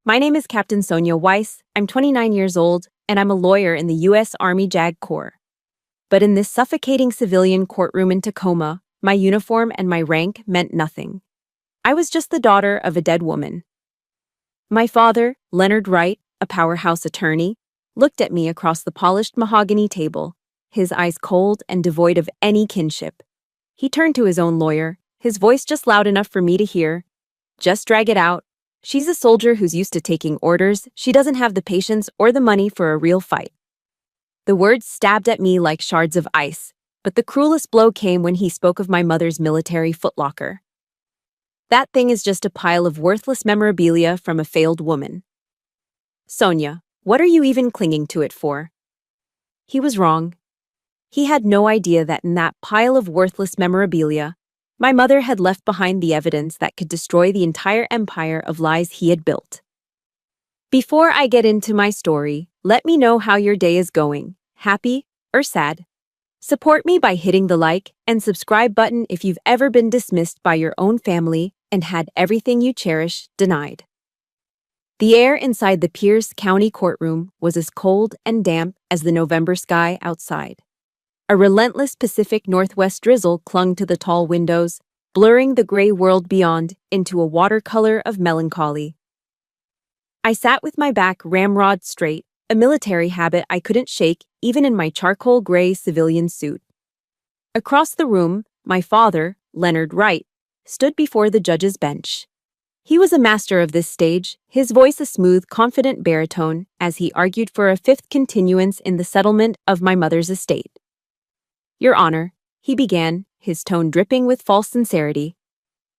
My name is Captain Sonia Weiss. I'm 29 years old, and I'm a lawyer in the U.S. Army JAG Corps. But in this suffocating civilian courtroom in Tacoma, my uniform and my rank meant nothing. I was just the daughter of a dead woman. My father, Leonard Wright, a powerhouse attorney, looked at me across the polished mahogany table, his eyes cold and devoid of any kinship. He turned to his own lawyer, his voice just loud enough for me to hear. Just drag it out. She's a soldier who's used to taking orders. She doesn't have the patience or the money for a real fight. The words stabbed at me like shards of ice, but the cruelest blow came when he spoke of my mother's military footlocker. That thing is just a pile of worthless memorabilia from a failed woman. Sonia, what are you even clinging to it for? He was wrong. He had no idea that in that pile of worthless memorabilia, my mother had left behind the evidence that could destroy the entire empire of lies he had built. Before I get into my story, let me know how your day is going, happy or sad. Support me by hitting the like and subscribe button if you've ever been dismissed by your own family and had everything you cherish denied. The air inside the Pierce County courtroom was as cold and damp as the November sky outside. A relentless Pacific Northwest drizzle clung to the tall windows, blurring the gray world beyond into a watercolor of melancholy. I sat with my back ramrod straight, a military habit I couldn't shake even in my charcoal gray civilian suit. Across the room, my father, Leonard Wright, stood before the judge's bench. He was a master of this stage, his voice a smooth, confident baritone as he argued for a fifth continuance in the settlement of my mother's estate. Your Honor, he began, his tone dripping with false sincerity.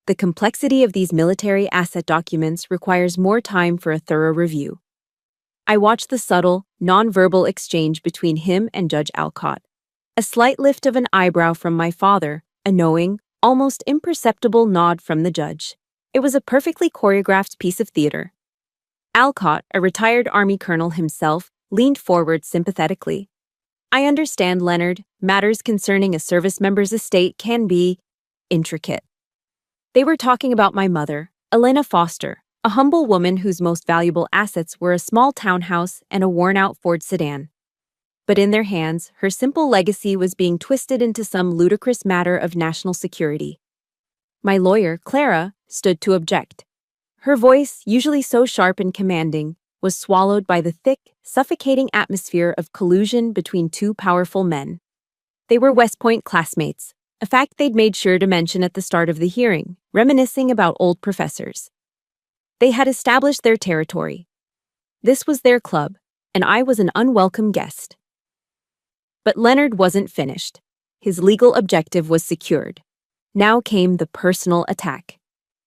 The complexity of these military asset documents requires more time for a thorough review. I watched the subtle, non-verbal exchange between him and Judge Alcott. A slight lift of an eyebrow from my father, a knowing, almost imperceptible nod from the judge. It was a perfectly choreographed piece of theater. Alcott, a retired Army colonel himself, leaned forward sympathetically. I understand, Leonard, matters concerning a service member's estate can be intricate. They were talking about my mother, Elena Foster, a humble woman whose most valuable assets were a small townhouse and a worn-out Ford sedan. But in their hands, her simple legacy was being twisted into some ludicrous matter of national security. My lawyer, Clara, stood to object. Her voice, usually so sharp and commanding, was swallowed by the thick, suffocating atmosphere of collusion between two powerful men. They were West Point classmates, a fact they'd made sure to mention at the start of the hearing, reminiscing about old professors. They had established their territory. This was their club, and I was an unwelcome guest. But Leonard wasn't finished. His legal objective was secured. Now came the personal attack.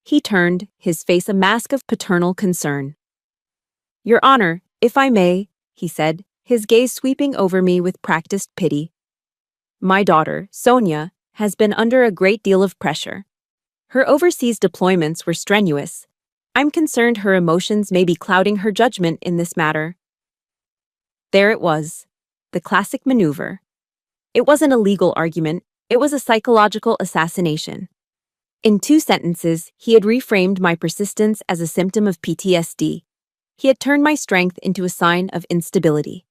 He turned, his face a mask of paternal concern. Your Honor, if I may, he said, his gaze sweeping over me with practiced pity. My daughter, Sonia, has been under a great deal of pressure. Her overseas deployments were strenuous. I'm concerned her emotions may be clouding her judgment in this matter. There it was, the classic maneuver. It wasn't a legal argument, it was a psychological assassination. In 2 sentences, he had reframed my persistence as a symptom of PTSD. He had turned my strength into a sign of instability.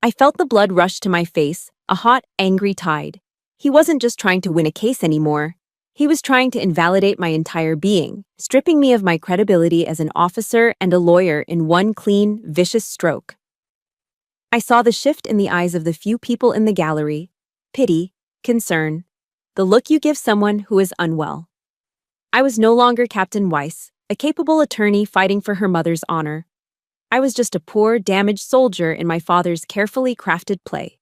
I felt the blood rush to my face, a hot, angry tide. He wasn't just trying to win a case anymore. He was trying to invalidate my entire being, stripping me of my credibility as an officer and a lawyer in one clean, vicious stroke. I saw the shift in the eyes of the few people in the gallery: pity, concern, the look you give someone who is unwell. I was no longer Captain Weiss, a capable attorney fighting for her mother's honor. I was just a poor, damaged soldier in my father's carefully crafted play.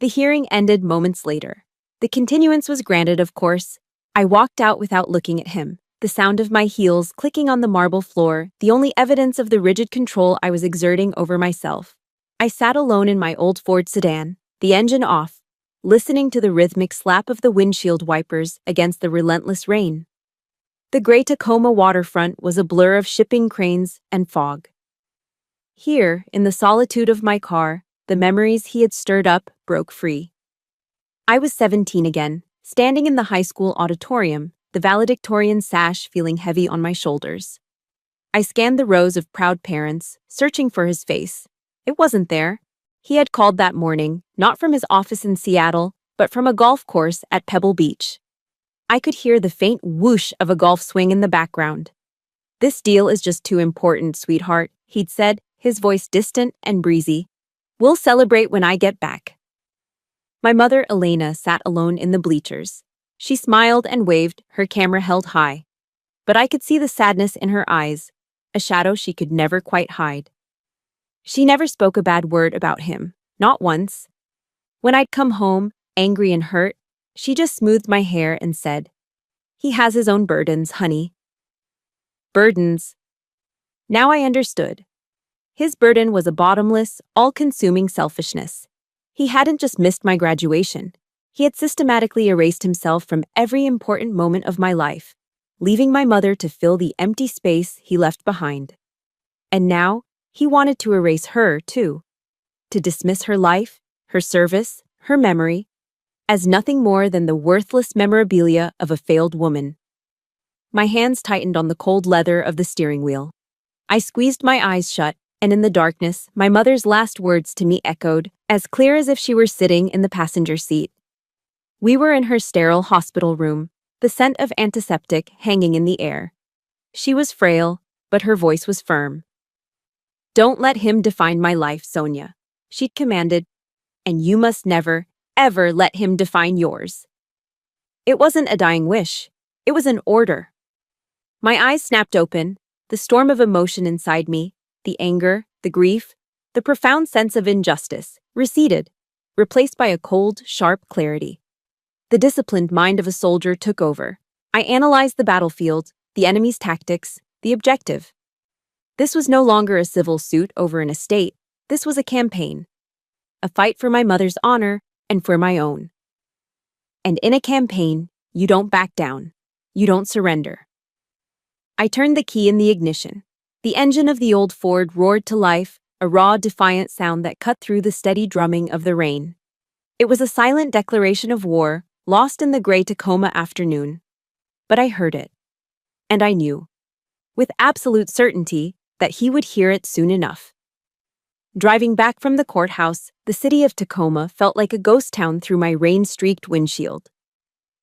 The hearing ended moments later. The continuance was granted, of course. I walked out without looking at him, the sound of my heels clicking on the marble floor, the only evidence of the rigid control I was exerting over myself. I sat alone in my old Ford sedan, the engine off, listening to the rhythmic slap of the windshield wipers against the relentless rain. The gray Tacoma waterfront was a blur of shipping cranes and fog. Here, in the solitude of my car, the memories he had stirred up broke free. I was 17 again, standing in the high school auditorium, the valedictorian sash feeling heavy on my shoulders. I scanned the rows of proud parents, searching for his face. It wasn't there. He had called that morning, not from his office in Seattle, but from a golf course at Pebble Beach. I could hear the faint whoosh of a golf swing in the background. "This deal is just too important, sweetheart," he'd said, his voice distant and breezy. "We'll celebrate when I get back." My mother, Elena, sat alone in the bleachers. She smiled and waved, her camera held high. But I could see the sadness in her eyes, a shadow she could never quite hide. She never spoke a bad word about him, not once. When I'd come home, angry and hurt, she just smoothed my hair and said, "He has his own burdens, honey." Burdens. Now I understood. His burden was a bottomless, all-consuming selfishness. He hadn't just missed my graduation. He had systematically erased himself from every important moment of my life, leaving my mother to fill the empty space he left behind. And now, he wanted to erase her, too. To dismiss her life, her service, her memory, as nothing more than the worthless memorabilia of a failed woman. My hands tightened on the cold leather of the steering wheel. I squeezed my eyes shut, and in the darkness, my mother's last words to me echoed, as clear as if she were sitting in the passenger seat. We were in her sterile hospital room, the scent of antiseptic hanging in the air. She was frail, but her voice was firm. "Don't let him define my life, Sonia," she'd commanded, "and you must never, ever let him define yours." It wasn't a dying wish. It was an order. My eyes snapped open, the storm of emotion inside me, the anger, the grief, the profound sense of injustice, receded, replaced by a cold, sharp clarity. The disciplined mind of a soldier took over. I analyzed the battlefield, the enemy's tactics, the objective. This was no longer a civil suit over an estate. This was a campaign. A fight for my mother's honor and for my own. And in a campaign, you don't back down. You don't surrender. I turned the key in the ignition. The engine of the old Ford roared to life, a raw, defiant sound that cut through the steady drumming of the rain. It was a silent declaration of war, lost in the gray Tacoma afternoon. But I heard it. And I knew, with absolute certainty, that he would hear it soon enough. Driving back from the courthouse, the city of Tacoma felt like a ghost town through my rain-streaked windshield.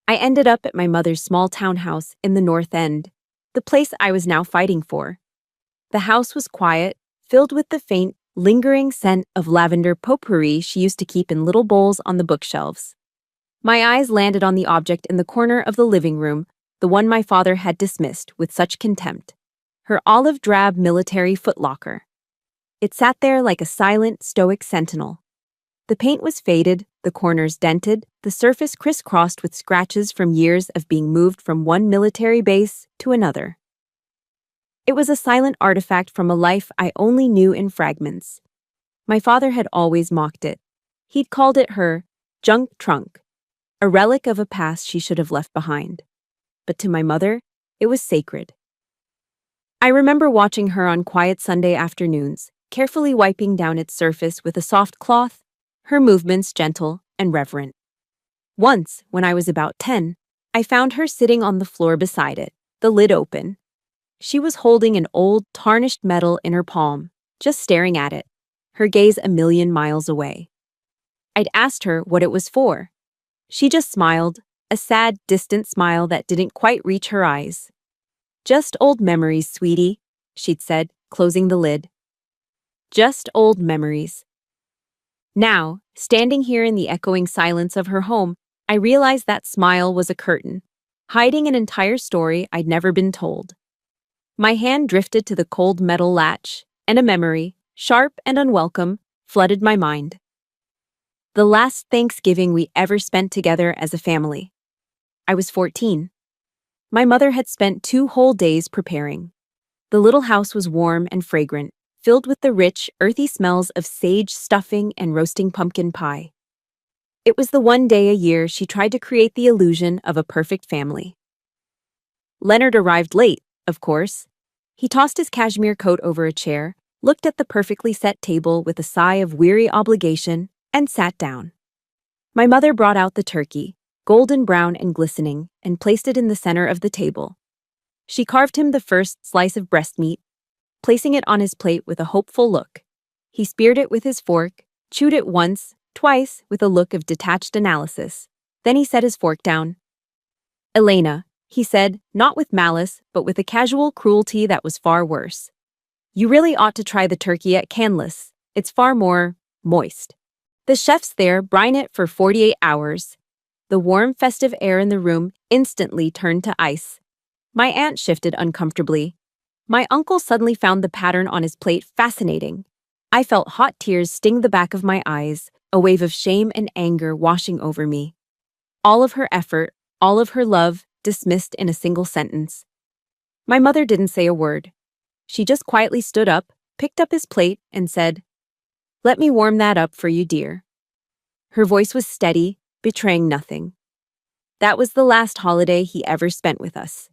I ended up at my mother's small townhouse in the North End, the place I was now fighting for. The house was quiet, filled with the faint, lingering scent of lavender potpourri she used to keep in little bowls on the bookshelves. My eyes landed on the object in the corner of the living room, the one my father had dismissed with such contempt. Her olive-drab military footlocker. It sat there like a silent, stoic sentinel. The paint was faded, the corners dented, the surface crisscrossed with scratches from years of being moved from one military base to another. It was a silent artifact from a life I only knew in fragments. My father had always mocked it. He'd called it her junk trunk, a relic of a past she should have left behind. But to my mother, it was sacred. I remember watching her on quiet Sunday afternoons, carefully wiping down its surface with a soft cloth, her movements gentle and reverent. Once, when I was about 10, I found her sitting on the floor beside it, the lid open. She was holding an old, tarnished medal in her palm, just staring at it, her gaze a million miles away. I'd asked her what it was for. She just smiled, a sad, distant smile that didn't quite reach her eyes. "Just old memories, sweetie," she'd said, closing the lid. Just old memories. Now, standing here in the echoing silence of her home, I realized that smile was a curtain, hiding an entire story I'd never been told. My hand drifted to the cold metal latch, and a memory, sharp and unwelcome, flooded my mind. The last Thanksgiving we ever spent together as a family. I was 14. My mother had spent 2 whole days preparing. The little house was warm and fragrant, filled with the rich, earthy smells of sage stuffing and roasting pumpkin pie. It was the one day a year she tried to create the illusion of a perfect family. Leonard arrived late, of course. He tossed his cashmere coat over a chair, looked at the perfectly set table with a sigh of weary obligation, and sat down. My mother brought out the turkey, golden brown and glistening, and placed it in the center of the table. She carved him the first slice of breast meat, placing it on his plate with a hopeful look. He speared it with his fork, chewed it once, twice, with a look of detached analysis. Then he set his fork down. "Elena," he said, not with malice, but with a casual cruelty that was far worse. "You really ought to try the turkey at Canlis. It's far more moist. The chefs there brine it for 48 hours. The warm, festive air in the room instantly turned to ice. My aunt shifted uncomfortably. My uncle suddenly found the pattern on his plate fascinating. I felt hot tears sting the back of my eyes, a wave of shame and anger washing over me. All of her effort, all of her love, dismissed in a single sentence. My mother didn't say a word. She just quietly stood up, picked up his plate, and said, "Let me warm that up for you, dear." Her voice was steady, betraying nothing. That was the last holiday he ever spent with us.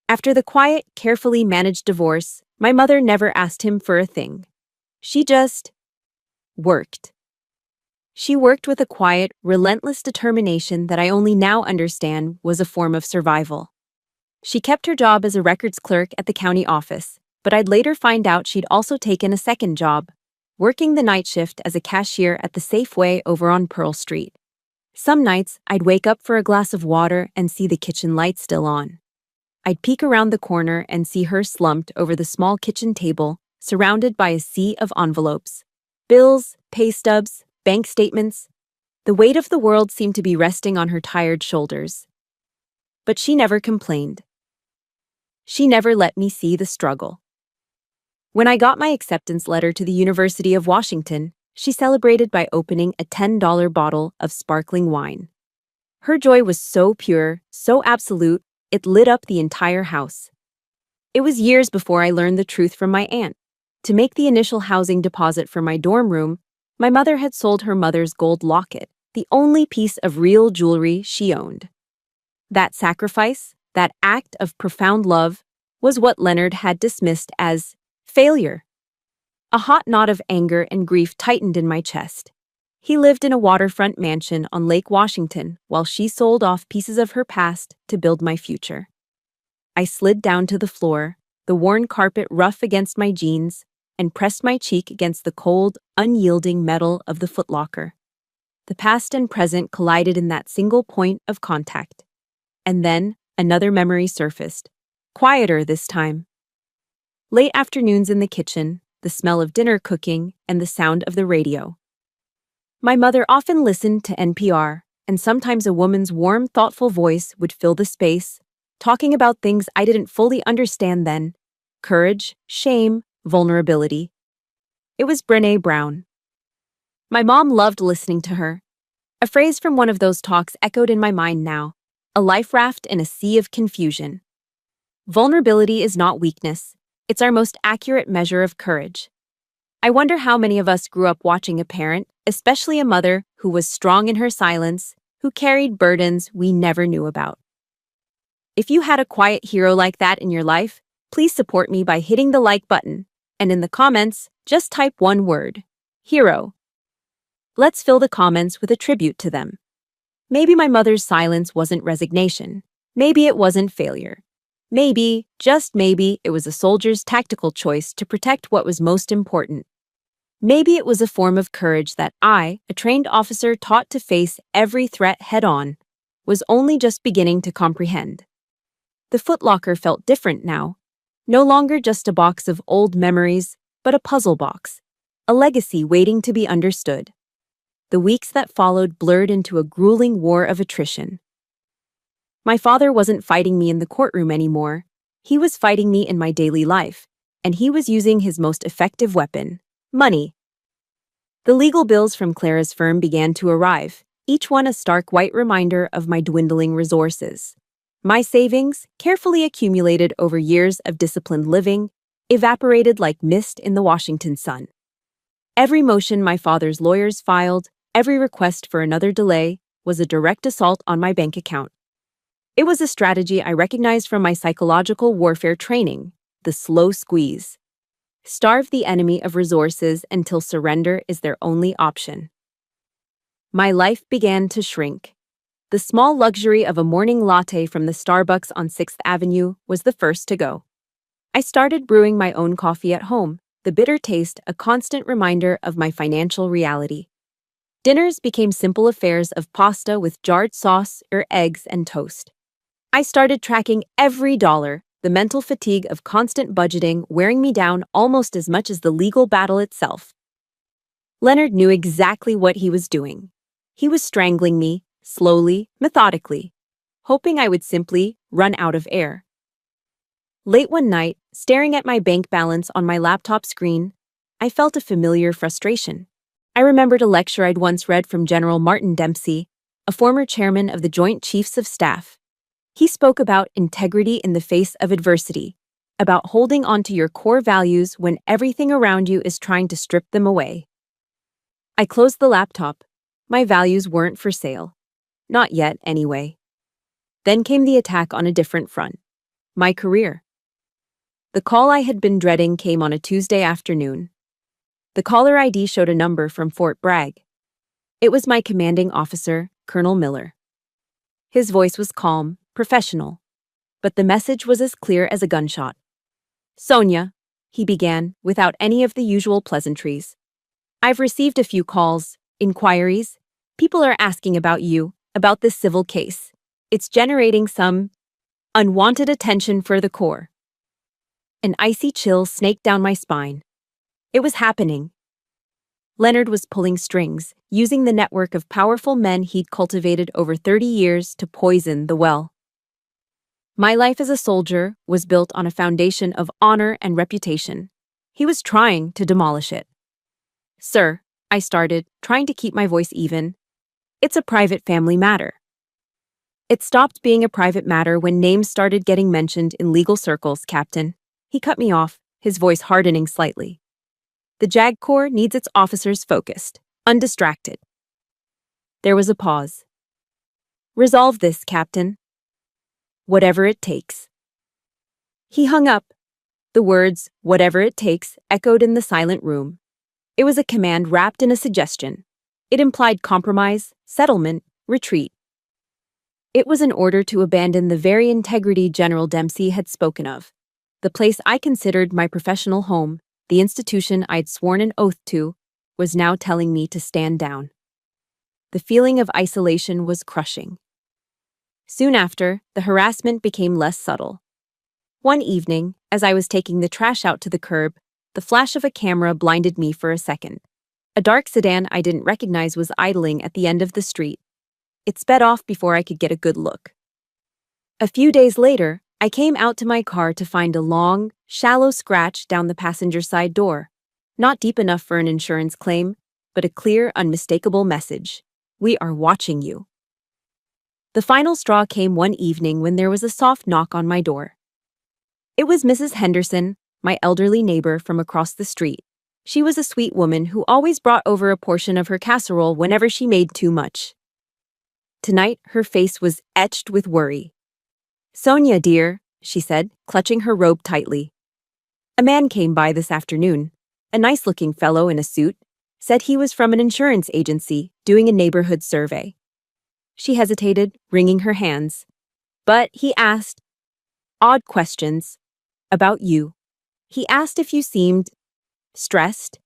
After the quiet, carefully managed divorce, my mother never asked him for a thing. She just worked. She worked with a quiet, relentless determination that I only now understand was a form of survival. She kept her job as a records clerk at the county office, but I'd later find out she'd also taken a second job, working the night shift as a cashier at the Safeway over on Pearl Street. Some nights, I'd wake up for a glass of water and see the kitchen light still on. I'd peek around the corner and see her slumped over the small kitchen table, surrounded by a sea of envelopes. Bills, pay stubs, bank statements. The weight of the world seemed to be resting on her tired shoulders. But she never complained. She never let me see the struggle. When I got my acceptance letter to the University of Washington, she celebrated by opening a $10 bottle of sparkling wine. Her joy was so pure, so absolute, it lit up the entire house. It was years before I learned the truth from my aunt. To make the initial housing deposit for my dorm room, my mother had sold her mother's gold locket, the only piece of real jewelry she owned. That sacrifice, that act of profound love, was what Leonard had dismissed as failure. A hot knot of anger and grief tightened in my chest. He lived in a waterfront mansion on Lake Washington while she sold off pieces of her past to build my future. I slid down to the floor, the worn carpet rough against my jeans, and pressed my cheek against the cold, unyielding metal of the footlocker. The past and present collided in that single point of contact. And then another memory surfaced, quieter this time. Late afternoons in the kitchen, the smell of dinner cooking, and the sound of the radio. My mother often listened to NPR, and sometimes a woman's warm, thoughtful voice would fill the space, talking about things I didn't fully understand then: courage, shame, vulnerability. It was Brené Brown. My mom loved listening to her. A phrase from one of those talks echoed in my mind now: a life raft in a sea of confusion. Vulnerability is not weakness. It's our most accurate measure of courage. I wonder how many of us grew up watching a parent, especially a mother, who was strong in her silence, who carried burdens we never knew about. If you had a quiet hero like that in your life, please support me by hitting the like button, and in the comments, just type one word: hero. Let's fill the comments with a tribute to them. Maybe my mother's silence wasn't resignation. Maybe it wasn't failure. Maybe, just maybe, it was a soldier's tactical choice to protect what was most important. Maybe it was a form of courage that I, a trained officer taught to face every threat head-on, was only just beginning to comprehend. The footlocker felt different now. No longer just a box of old memories, but a puzzle box, a legacy waiting to be understood. The weeks that followed blurred into a grueling war of attrition. My father wasn't fighting me in the courtroom anymore. He was fighting me in my daily life, and he was using his most effective weapon: money. The legal bills from Clara's firm began to arrive, each one a stark white reminder of my dwindling resources. My savings, carefully accumulated over years of disciplined living, evaporated like mist in the Washington sun. Every motion my father's lawyers filed, every request for another delay, was a direct assault on my bank account. It was a strategy I recognized from my psychological warfare training: the slow squeeze. Starve the enemy of resources until surrender is their only option. My life began to shrink. The small luxury of a morning latte from the Starbucks on 6th Avenue was the first to go. I started brewing my own coffee at home, the bitter taste a constant reminder of my financial reality. Dinners became simple affairs of pasta with jarred sauce or eggs and toast. I started tracking every dollar, the mental fatigue of constant budgeting wearing me down almost as much as the legal battle itself. Leonard knew exactly what he was doing. He was strangling me, slowly, methodically, hoping I would simply run out of air. Late one night, staring at my bank balance on my laptop screen, I felt a familiar frustration. I remembered a lecture I'd once read from General Martin Dempsey, a former chairman of the Joint Chiefs of Staff. He spoke about integrity in the face of adversity, about holding on to your core values when everything around you is trying to strip them away. I closed the laptop. My values weren't for sale. Not yet, anyway. Then came the attack on a different front. My career. The call I had been dreading came on a Tuesday afternoon. The caller ID showed a number from Fort Bragg. It was my commanding officer, Colonel Miller. His voice was calm, professional, but the message was as clear as a gunshot. "Sonia," he began, without any of the usual pleasantries. "I've received a few calls, inquiries. People are asking about you, about this civil case. It's generating some unwanted attention for the Corps." An icy chill snaked down my spine. It was happening. Leonard was pulling strings, using the network of powerful men he'd cultivated over 30 years to poison the well. My life as a soldier was built on a foundation of honor and reputation. He was trying to demolish it. "Sir," I started, trying to keep my voice even, "it's a private family matter." It stopped being a private matter when names started getting mentioned in legal circles, Captain. He cut me off, his voice hardening slightly. "The JAG Corps needs its officers focused, undistracted." There was a pause. "Resolve this, Captain. Whatever it takes." He hung up. The words, "whatever it takes," echoed in the silent room. It was a command wrapped in a suggestion. It implied compromise, settlement, retreat. It was an order to abandon the very integrity General Dempsey had spoken of. The place I considered my professional home, the institution I'd sworn an oath to, was now telling me to stand down. The feeling of isolation was crushing. Soon after, the harassment became less subtle. One evening, as I was taking the trash out to the curb, the flash of a camera blinded me for a second. A dark sedan I didn't recognize was idling at the end of the street. It sped off before I could get a good look. A few days later, I came out to my car to find a long, shallow scratch down the passenger side door. Not deep enough for an insurance claim, but a clear, unmistakable message. "We are watching you." The final straw came one evening when there was a soft knock on my door. It was Mrs. Henderson, my elderly neighbor from across the street. She was a sweet woman who always brought over a portion of her casserole whenever she made too much. Tonight, her face was etched with worry. "Sonia, dear," she said, clutching her robe tightly. "A man came by this afternoon, a nice-looking fellow in a suit, said he was from an insurance agency doing a neighborhood survey." She hesitated, wringing her hands. "But he asked odd questions about you. He asked if you seemed stressed,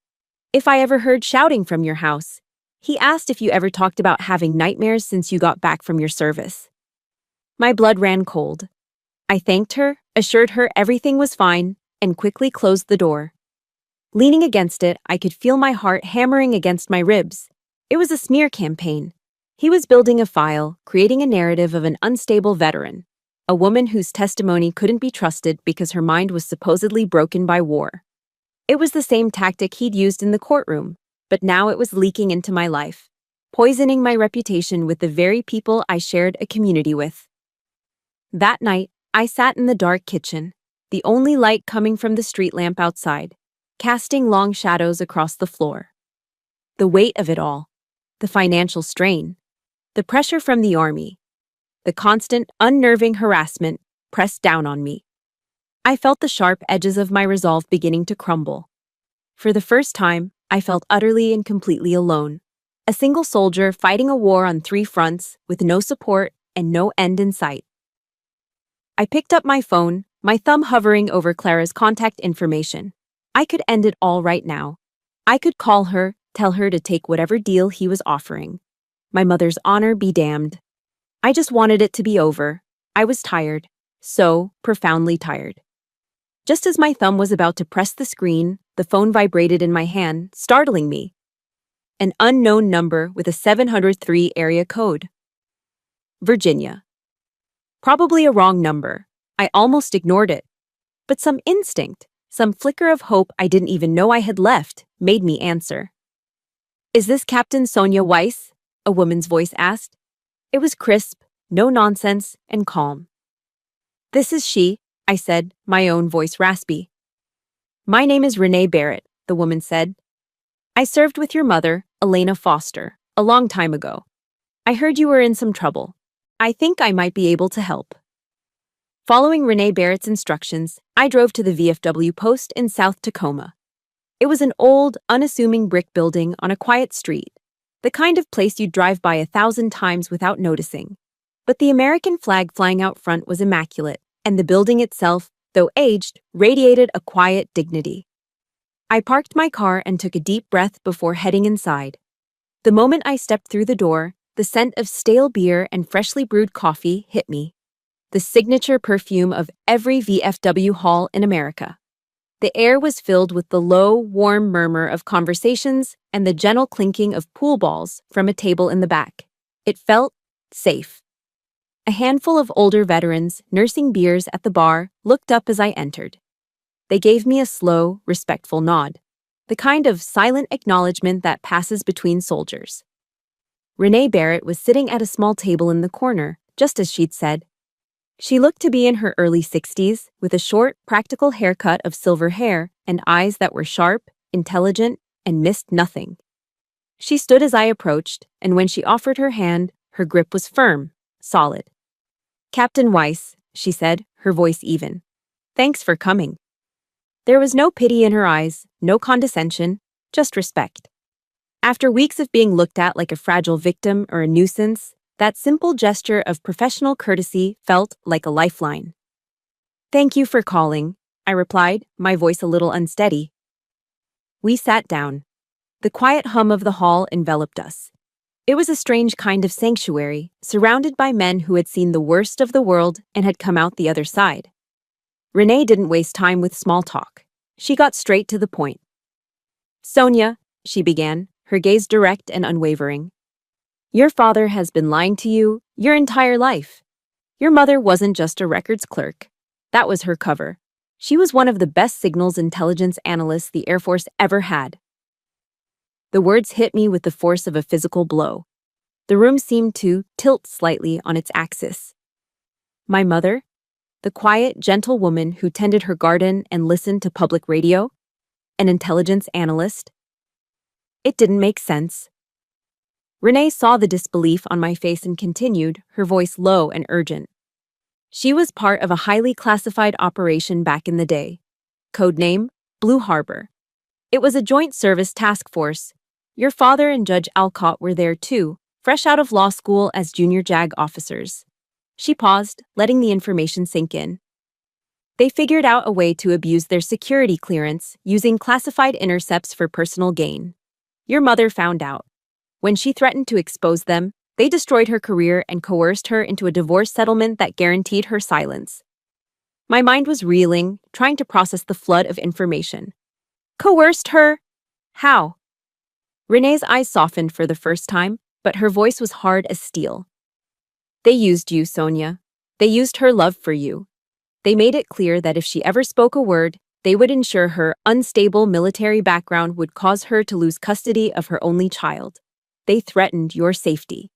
if I ever heard shouting from your house. He asked if you ever talked about having nightmares since you got back from your service." My blood ran cold. I thanked her, assured her everything was fine, and quickly closed the door. Leaning against it, I could feel my heart hammering against my ribs. It was a smear campaign. He was building a file, creating a narrative of an unstable veteran, a woman whose testimony couldn't be trusted because her mind was supposedly broken by war. It was the same tactic he'd used in the courtroom, but now it was leaking into my life, poisoning my reputation with the very people I shared a community with. That night, I sat in the dark kitchen, the only light coming from the street lamp outside, casting long shadows across the floor. The weight of it all, the financial strain, the pressure from the army, the constant, unnerving harassment pressed down on me. I felt the sharp edges of my resolve beginning to crumble. For the first time, I felt utterly and completely alone, a single soldier fighting a war on 3 fronts with no support and no end in sight. I picked up my phone, my thumb hovering over Clara's contact information. I could end it all right now. I could call her, tell her to take whatever deal he was offering. My mother's honor be damned. I just wanted it to be over. I was tired. So profoundly tired. Just as my thumb was about to press the screen, the phone vibrated in my hand, startling me. An unknown number with a 703 area code. Virginia. Probably a wrong number. I almost ignored it. But some instinct, some flicker of hope I didn't even know I had left, made me answer. "Is this Captain Sonia Weiss?" a woman's voice asked. It was crisp, no nonsense, and calm. "This is she," I said, my own voice raspy. "My name is Renee Barrett," the woman said. "I served with your mother, Elena Foster, a long time ago. I heard you were in some trouble. I think I might be able to help." Following Renee Barrett's instructions, I drove to the VFW post in South Tacoma. It was an old, unassuming brick building on a quiet street, the kind of place you'd drive by 1,000 times without noticing. But the American flag flying out front was immaculate, and the building itself, though aged, radiated a quiet dignity. I parked my car and took a deep breath before heading inside. The moment I stepped through the door, the scent of stale beer and freshly brewed coffee hit me. The signature perfume of every VFW hall in America. The air was filled with the low, warm murmur of conversations and the gentle clinking of pool balls from a table in the back. It felt safe. A handful of older veterans, nursing beers at the bar, looked up as I entered. They gave me a slow, respectful nod, the kind of silent acknowledgement that passes between soldiers. Renee Barrett was sitting at a small table in the corner, just as she'd said. She looked to be in her early 60s, with a short, practical haircut of silver hair and eyes that were sharp, intelligent, and missed nothing. She stood as I approached, and when she offered her hand, her grip was firm, solid. "Captain Weiss," she said, her voice even. "Thanks for coming." There was no pity in her eyes, no condescension, just respect. After weeks of being looked at like a fragile victim or a nuisance, that simple gesture of professional courtesy felt like a lifeline. "Thank you for calling," I replied, my voice a little unsteady. We sat down. The quiet hum of the hall enveloped us. It was a strange kind of sanctuary, surrounded by men who had seen the worst of the world and had come out the other side. Renee didn't waste time with small talk. She got straight to the point. "Sonia," she began, her gaze direct and unwavering. "Your father has been lying to you your entire life. Your mother wasn't just a records clerk. That was her cover. She was one of the best signals intelligence analysts the Air Force ever had." The words hit me with the force of a physical blow. The room seemed to tilt slightly on its axis. My mother? The quiet, gentle woman who tended her garden and listened to public radio? An intelligence analyst? It didn't make sense. Renee saw the disbelief on my face and continued, her voice low and urgent. "She was part of a highly classified operation back in the day. Codename, Blue Harbor. It was a joint service task force. Your father and Judge Alcott were there too, fresh out of law school as junior JAG officers." She paused, letting the information sink in. "They figured out a way to abuse their security clearance using classified intercepts for personal gain. Your mother found out. When she threatened to expose them, they destroyed her career and coerced her into a divorce settlement that guaranteed her silence." My mind was reeling, trying to process the flood of information. "Coerced her? How?" Renee's eyes softened for the first time, but her voice was hard as steel. "They used you, Sonia. They used her love for you. They made it clear that if she ever spoke a word, they would ensure her unstable military background would cause her to lose custody of her only child. They threatened your safety."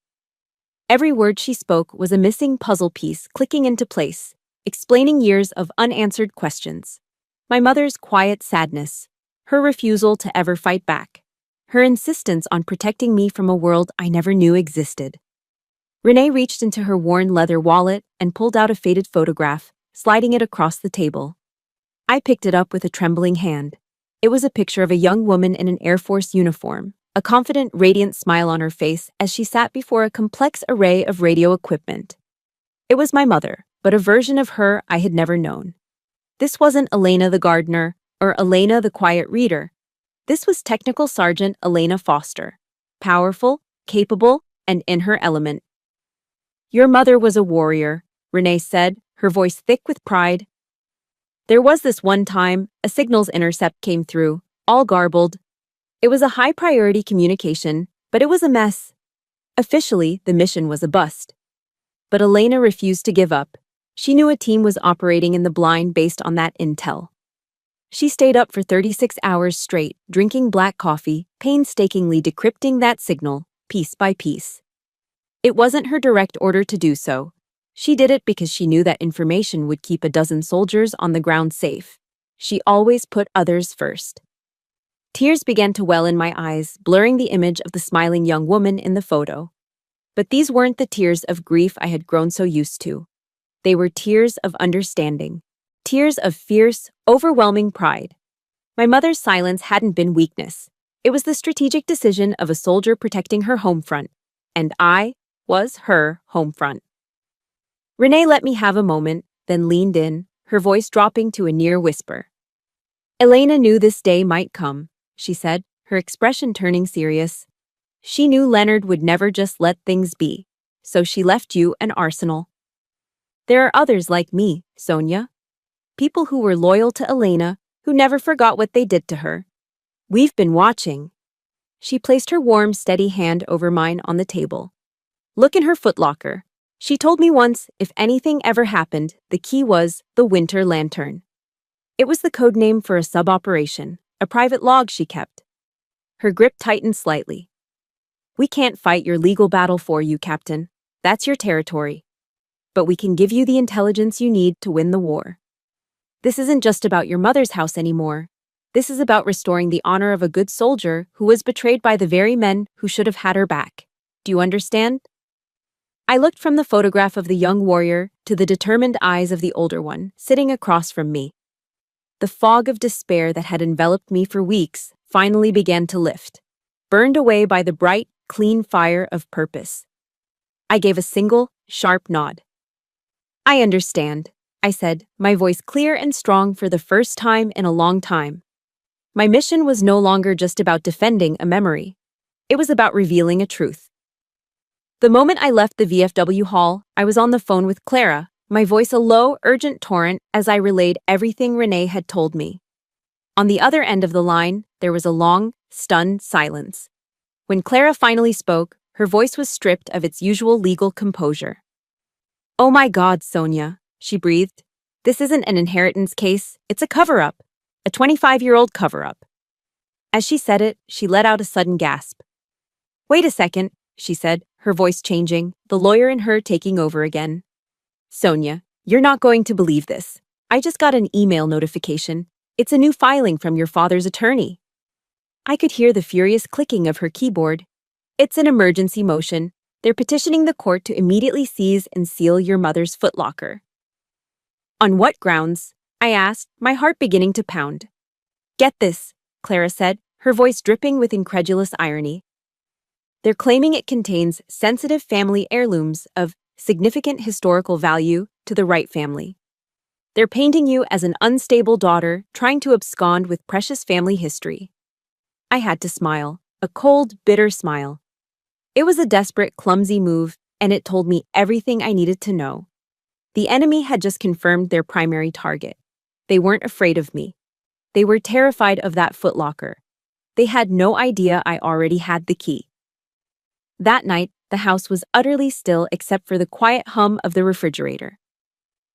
Every word she spoke was a missing puzzle piece clicking into place, explaining years of unanswered questions. My mother's quiet sadness, her refusal to ever fight back, her insistence on protecting me from a world I never knew existed. Renee reached into her worn leather wallet and pulled out a faded photograph, sliding it across the table. I picked it up with a trembling hand. It was a picture of a young woman in an Air Force uniform, a confident, radiant smile on her face as she sat before a complex array of radio equipment. It was my mother, but a version of her I had never known. This wasn't Elena the gardener or Elena the quiet reader. This was Technical Sergeant Elena Foster. Powerful, capable, and in her element. Your mother was a warrior, Renee said, her voice thick with pride. There was this one time, a signals intercept came through, all garbled. It was a high-priority communication, but it was a mess. Officially, the mission was a bust. But Elena refused to give up. She knew a team was operating in the blind based on that intel. She stayed up for 36 hours straight, drinking black coffee, painstakingly decrypting that signal, piece by piece. It wasn't her direct order to do so. She did it because she knew that information would keep a dozen soldiers on the ground safe. She always put others first. Tears began to well in my eyes, blurring the image of the smiling young woman in the photo. But these weren't the tears of grief I had grown so used to. They were tears of understanding. Tears of fierce, overwhelming pride. My mother's silence hadn't been weakness. It was the strategic decision of a soldier protecting her home front. And I was her home front. Renee let me have a moment, then leaned in, her voice dropping to a near whisper. Elena knew this day might come, she said, her expression turning serious. She knew Leonard would never just let things be, so she left you an arsenal. There are others like me, Sonia. People who were loyal to Elena, who never forgot what they did to her. We've been watching. She placed her warm, steady hand over mine on the table. Look in her footlocker. She told me once, if anything ever happened, the key was the Winter Lantern. It was the code name for a sub-operation, a private log she kept. Her grip tightened slightly. We can't fight your legal battle for you, Captain. That's your territory. But we can give you the intelligence you need to win the war. This isn't just about your mother's house anymore. This is about restoring the honor of a good soldier who was betrayed by the very men who should have had her back. Do you understand? I looked from the photograph of the young warrior to the determined eyes of the older one, sitting across from me. The fog of despair that had enveloped me for weeks finally began to lift, burned away by the bright, clean fire of purpose. I gave a single, sharp nod. I understand, I said, my voice clear and strong for the first time in a long time. My mission was no longer just about defending a memory. It was about revealing a truth. The moment I left the VFW hall, I was on the phone with Clara, my voice a low, urgent torrent as I relayed everything Renee had told me. On the other end of the line, there was a long, stunned silence. When Clara finally spoke, her voice was stripped of its usual legal composure. Oh my God, Sonia, she breathed. This isn't an inheritance case, it's a cover-up. A 25-year-old cover-up. As she said it, she let out a sudden gasp. Wait a second, she said, her voice changing, the lawyer in her taking over again. Sonia, you're not going to believe this. I just got an email notification. It's a new filing from your father's attorney. I could hear the furious clicking of her keyboard. It's an emergency motion. They're petitioning the court to immediately seize and seal your mother's footlocker. On what grounds? I asked, my heart beginning to pound. Get this, Clara said, her voice dripping with incredulous irony. They're claiming it contains sensitive family heirlooms of significant historical value to the Wright family. They're painting you as an unstable daughter trying to abscond with precious family history. I had to smile, a cold, bitter smile. It was a desperate, clumsy move, and it told me everything I needed to know. The enemy had just confirmed their primary target. They weren't afraid of me. They were terrified of that footlocker. They had no idea I already had the key. That night, the house was utterly still except for the quiet hum of the refrigerator.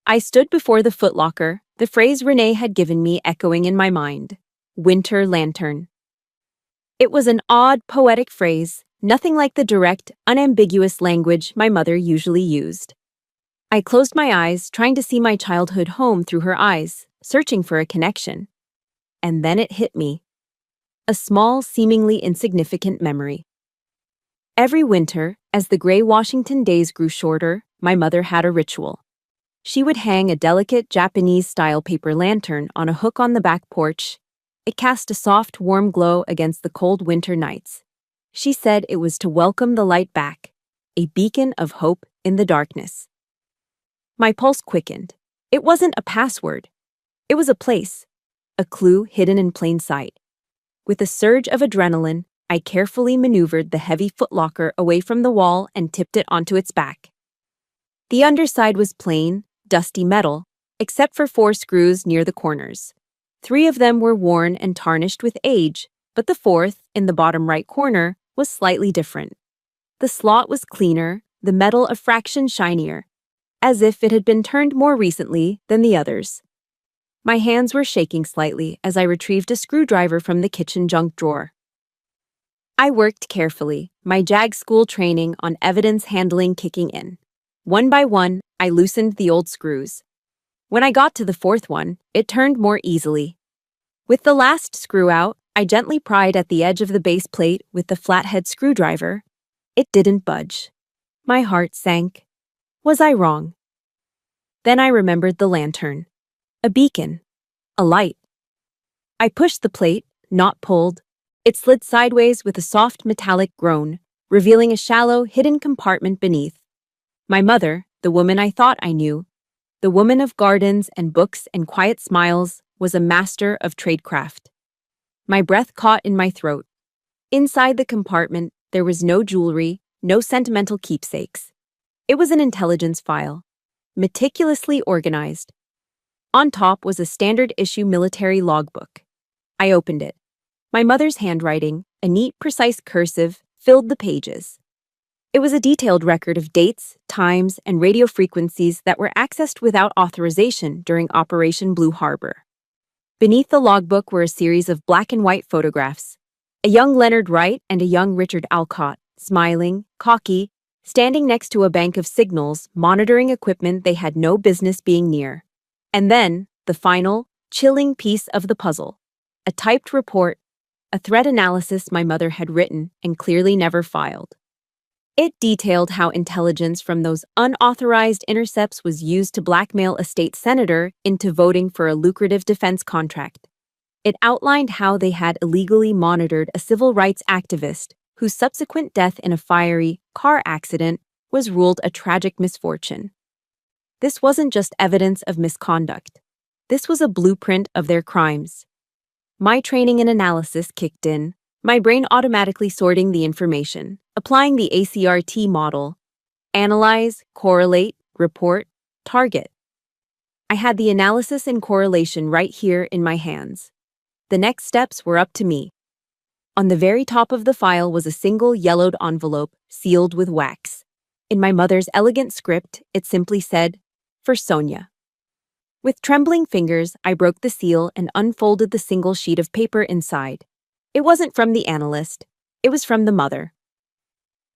I stood before the footlocker, the phrase Renee had given me echoing in my mind. Winter Lantern. It was an odd, poetic phrase, nothing like the direct, unambiguous language my mother usually used. I closed my eyes, trying to see my childhood home through her eyes, searching for a connection. And then it hit me. A small, seemingly insignificant memory. Every winter, as the gray Washington days grew shorter, my mother had a ritual. She would hang a delicate Japanese-style paper lantern on a hook on the back porch. It cast a soft, warm glow against the cold winter nights. She said it was to welcome the light back, a beacon of hope in the darkness. My pulse quickened. It wasn't a password. It was a place, a clue hidden in plain sight. With a surge of adrenaline, I carefully maneuvered the heavy footlocker away from the wall and tipped it onto its back. The underside was plain, dusty metal, except for 4 screws near the corners. 3 of them were worn and tarnished with age, but the 4th, in the bottom right corner, was slightly different. The slot was cleaner, the metal a fraction shinier, as if it had been turned more recently than the others. My hands were shaking slightly as I retrieved a screwdriver from the kitchen junk drawer. I worked carefully, my JAG school training on evidence handling kicking in. One by one, I loosened the old screws. When I got to the 4th one, it turned more easily. With the last screw out, I gently pried at the edge of the base plate with the flathead screwdriver. It didn't budge. My heart sank. Was I wrong? Then I remembered the lantern. A beacon. A light. I pushed the plate, not pulled. It slid sideways with a soft metallic groan, revealing a shallow, hidden compartment beneath. My mother, the woman I thought I knew, the woman of gardens and books and quiet smiles, was a master of tradecraft. My breath caught in my throat. Inside the compartment, there was no jewelry, no sentimental keepsakes. It was an intelligence file, meticulously organized. On top was a standard-issue military logbook. I opened it. My mother's handwriting, a neat, precise cursive, filled the pages. It was a detailed record of dates, times, and radio frequencies that were accessed without authorization during Operation Blue Harbor. Beneath the logbook were a series of black and white photographs. A young Leonard Wright and a young Richard Alcott, smiling, cocky, standing next to a bank of signals, monitoring equipment they had no business being near. And then, the final, chilling piece of the puzzle. A typed report, a threat analysis my mother had written and clearly never filed. It detailed how intelligence from those unauthorized intercepts was used to blackmail a state senator into voting for a lucrative defense contract. It outlined how they had illegally monitored a civil rights activist whose subsequent death in a fiery car accident was ruled a tragic misfortune. This wasn't just evidence of misconduct. This was a blueprint of their crimes. My training in analysis kicked in, my brain automatically sorting the information, applying the ACRT model: analyze, correlate, report, target. I had the analysis and correlation right here in my hands. The next steps were up to me. On the very top of the file was a single yellowed envelope sealed with wax. In my mother's elegant script, it simply said, "For Sonia." With trembling fingers, I broke the seal and unfolded the single sheet of paper inside. It wasn't from the analyst. It was from the mother.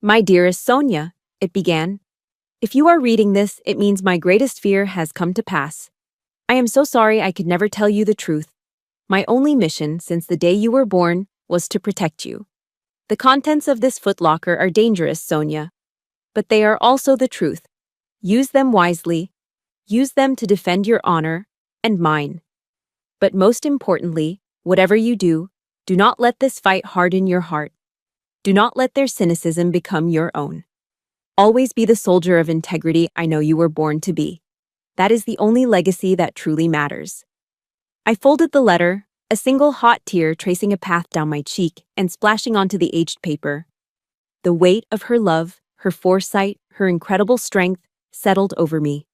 "My dearest Sonia," it began. "If you are reading this, it means my greatest fear has come to pass. I am so sorry I could never tell you the truth. My only mission since the day you were born was to protect you. The contents of this footlocker are dangerous, Sonia, but they are also the truth. Use them wisely. Use them to defend your honor and mine. But most importantly, whatever you do not let this fight harden your heart. Do not let their cynicism become your own. Always be the soldier of integrity I know you were born to be. That is the only legacy that truly matters." I folded the letter, a single hot tear tracing a path down my cheek and splashing onto the aged paper. The weight of her love, her foresight, her incredible strength settled over me.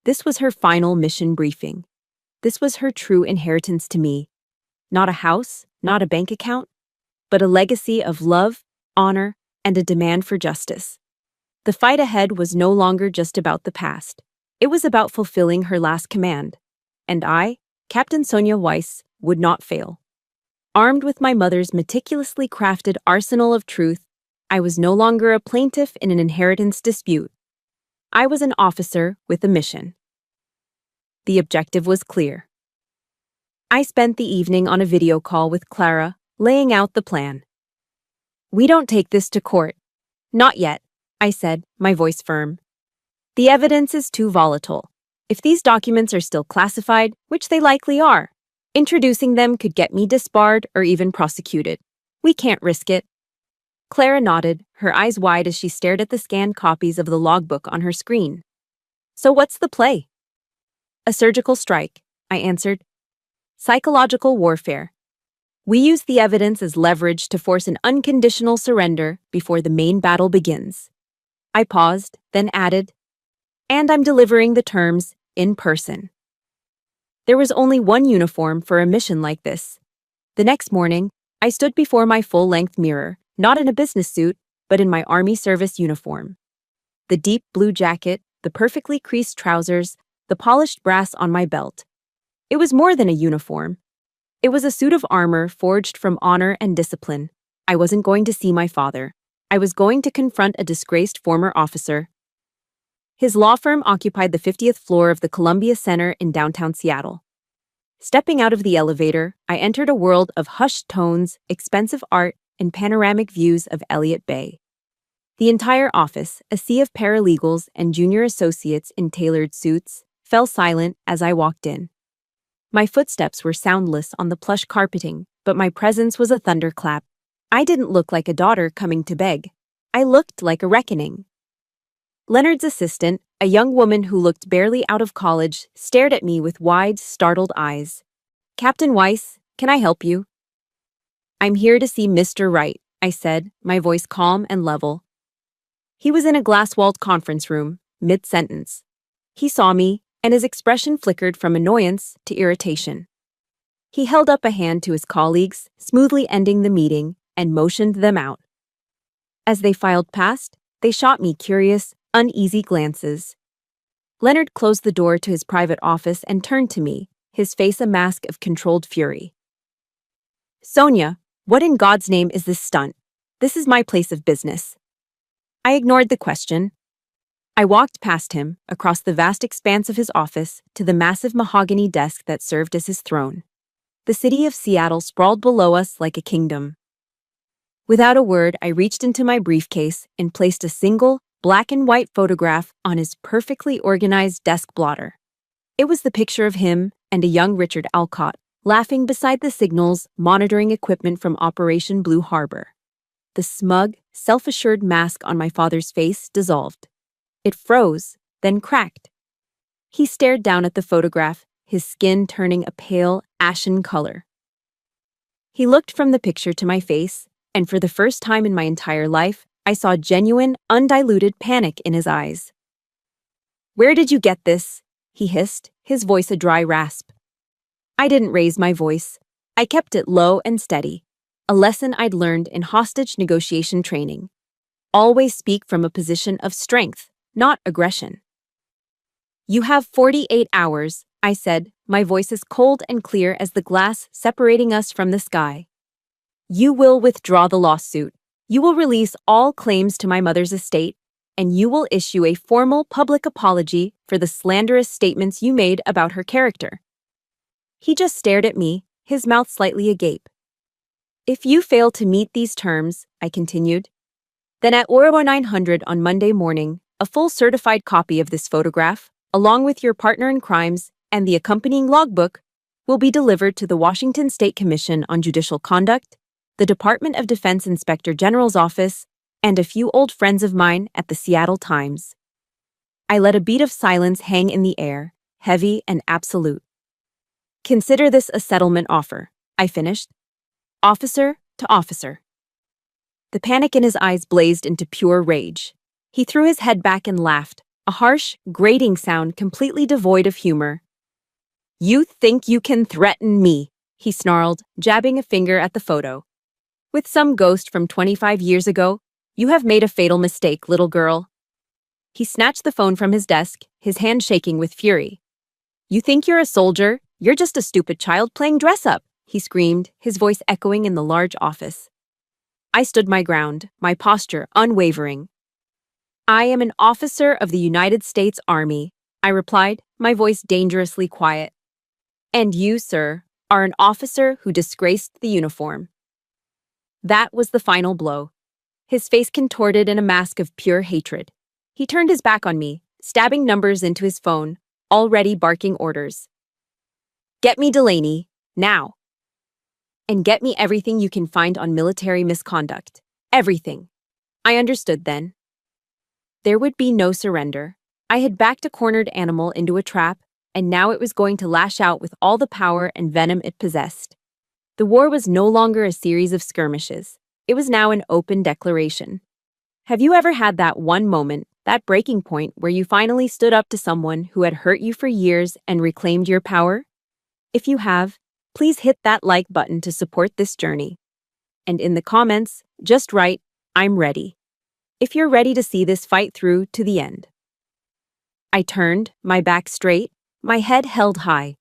This was her final mission briefing. This was her true inheritance to me. Not a house, not a bank account, but a legacy of love, honor, and a demand for justice. The fight ahead was no longer just about the past. It was about fulfilling her last command. And I, Captain Sonia Weiss, would not fail. Armed with my mother's meticulously crafted arsenal of truth, I was no longer a plaintiff in an inheritance dispute. I was an officer with a mission. The objective was clear. I spent the evening on a video call with Clara, laying out the plan. "We don't take this to court. Not yet," I said, my voice firm. "The evidence is too volatile. If these documents are still classified, which they likely are, introducing them could get me disbarred or even prosecuted. We can't risk it." Clara nodded, her eyes wide as she stared at the scanned copies of the logbook on her screen. "So what's the play?" "A surgical strike," I answered. Psychological warfare. We use the evidence as leverage to force an unconditional surrender before the main battle begins. I paused, then added, and I'm delivering the terms in person. There was only one uniform for a mission like this. The next morning, I stood before my full-length mirror, not in a business suit, but in my Army service uniform. The deep blue jacket, the perfectly creased trousers, the polished brass on my belt. It was more than a uniform. It was a suit of armor forged from honor and discipline. I wasn't going to see my father. I was going to confront a disgraced former officer. His law firm occupied the 50th floor of the Columbia Center in downtown Seattle. Stepping out of the elevator, I entered a world of hushed tones, expensive art, and panoramic views of Elliott Bay. The entire office, a sea of paralegals and junior associates in tailored suits, fell silent as I walked in. My footsteps were soundless on the plush carpeting, but my presence was a thunderclap. I didn't look like a daughter coming to beg. I looked like a reckoning. Leonard's assistant, a young woman who looked barely out of college, stared at me with wide, startled eyes. "Captain Weiss, can I help you?" "I'm here to see Mr. Wright," I said, my voice calm and level. He was in a glass-walled conference room, mid-sentence. He saw me, and his expression flickered from annoyance to irritation. He held up a hand to his colleagues, smoothly ending the meeting, and motioned them out. As they filed past, they shot me curious, uneasy glances. Leonard closed the door to his private office and turned to me, his face a mask of controlled fury. "Sonia, what in God's name is this stunt? This is my place of business." I ignored the question. I walked past him, across the vast expanse of his office, to the massive mahogany desk that served as his throne. The city of Seattle sprawled below us like a kingdom. Without a word, I reached into my briefcase and placed a single, black and white photograph on his perfectly organized desk blotter. It was the picture of him and a young Richard Alcott, laughing beside the signals monitoring equipment from Operation Blue Harbor. The smug, self-assured mask on my father's face dissolved. It froze, then cracked. He stared down at the photograph, his skin turning a pale, ashen color. He looked from the picture to my face, and for the first time in my entire life, I saw genuine, undiluted panic in his eyes. "Where did you get this?" he hissed, his voice a dry rasp. I didn't raise my voice. I kept it low and steady, a lesson I'd learned in hostage negotiation training. Always speak from a position of strength, not aggression. "You have 48 hours, I said, my voice as cold and clear as the glass separating us from the sky. "You will withdraw the lawsuit. You will release all claims to my mother's estate, and you will issue a formal public apology for the slanderous statements you made about her character." He just stared at me, his mouth slightly agape. "If you fail to meet these terms," I continued, "then at Orwa 900 on Monday morning, a full certified copy of this photograph, along with your partner in crimes and the accompanying logbook, will be delivered to the Washington State Commission on Judicial Conduct, the Department of Defense Inspector General's office, and a few old friends of mine at the Seattle Times." I let a beat of silence hang in the air, heavy and absolute. "Consider this a settlement offer," I finished. "Officer to officer." The panic in his eyes blazed into pure rage. He threw his head back and laughed, a harsh, grating sound completely devoid of humor. "You think you can threaten me," he snarled, jabbing a finger at the photo. "With some ghost from 25 years ago, you have made a fatal mistake, little girl." He snatched the phone from his desk, his hand shaking with fury. "You think you're a soldier? You're just a stupid child playing dress-up," he screamed, his voice echoing in the large office. I stood my ground, my posture unwavering. "I am an officer of the United States Army," I replied, my voice dangerously quiet. "And you, sir, are an officer who disgraced the uniform." That was the final blow. His face contorted in a mask of pure hatred. He turned his back on me, stabbing numbers into his phone, already barking orders. "Get me Delaney, now. And get me everything you can find on military misconduct. Everything." I understood then. There would be no surrender. I had backed a cornered animal into a trap, and now it was going to lash out with all the power and venom it possessed. The war was no longer a series of skirmishes. It was now an open declaration. Have you ever had that one moment, that breaking point where you finally stood up to someone who had hurt you for years and reclaimed your power? If you have, please hit that like button to support this journey. And in the comments, just write, "I'm ready," if you're ready to see this fight through to the end. I turned, my back straight, my head held high.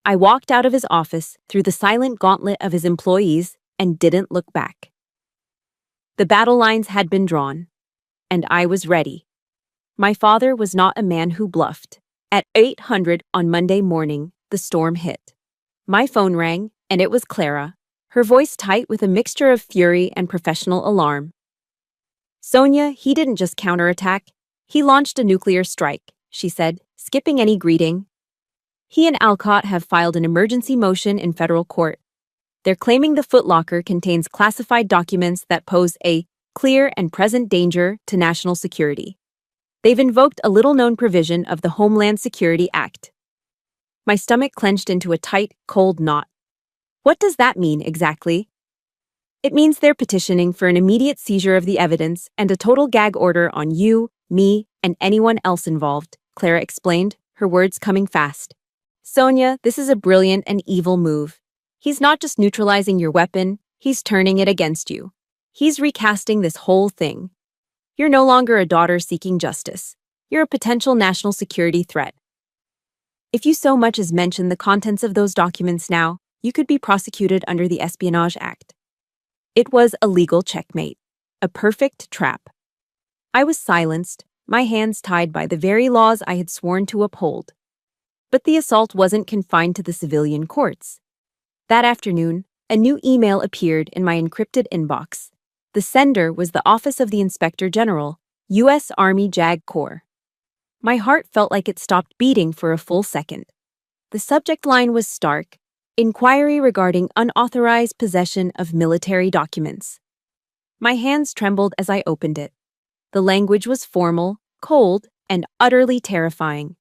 I walked out of his office through the silent gauntlet of his employees and didn't look back. The battle lines had been drawn, and I was ready. My father was not a man who bluffed. At 800 on Monday morning, the storm hit. My phone rang, and it was Clara, her voice tight with a mixture of fury and professional alarm. "Sonia, he didn't just counterattack. He launched a nuclear strike," she said, skipping any greeting. "He and Alcott have filed an emergency motion in federal court. They're claiming the footlocker contains classified documents that pose a clear and present danger to national security. They've invoked a little-known provision of the Homeland Security Act." My stomach clenched into a tight, cold knot. What does that mean exactly? It means they're petitioning for an immediate seizure of the evidence and a total gag order on you, me, and anyone else involved, Clara explained, her words coming fast. "Sonia, this is a brilliant and evil move. He's not just neutralizing your weapon, he's turning it against you. He's recasting this whole thing. You're no longer a daughter seeking justice. You're a potential national security threat. If you so much as mention the contents of those documents now, you could be prosecuted under the Espionage Act." It was a legal checkmate, a perfect trap. I was silenced, my hands tied by the very laws I had sworn to uphold. But the assault wasn't confined to the civilian courts. That afternoon, a new email appeared in my encrypted inbox. The sender was the Office of the Inspector General, U.S. Army JAG Corps. My heart felt like it stopped beating for a full second. The subject line was stark: "Inquiry regarding unauthorized possession of military documents." My hands trembled as I opened it. The language was formal, cold, and utterly terrifying.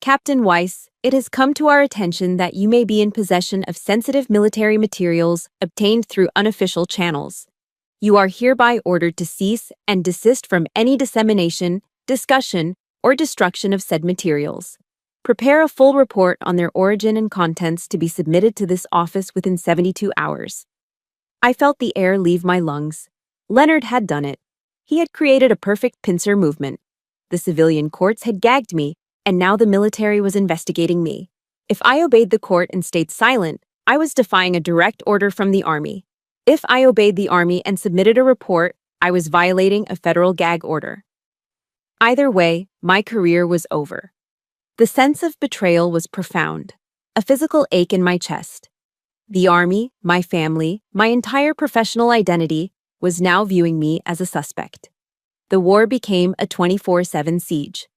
"Captain Weiss, it has come to our attention that you may be in possession of sensitive military materials obtained through unofficial channels. You are hereby ordered to cease and desist from any dissemination, discussion, or destruction of said materials. Prepare a full report on their origin and contents to be submitted to this office within 72 hours. I felt the air leave my lungs. Leonard had done it. He had created a perfect pincer movement. The civilian courts had gagged me, and now the military was investigating me. If I obeyed the court and stayed silent, I was defying a direct order from the Army. If I obeyed the Army and submitted a report, I was violating a federal gag order. Either way, my career was over. The sense of betrayal was profound, a physical ache in my chest. The Army, my family, my entire professional identity was now viewing me as a suspect. The war became a 24/7 siege.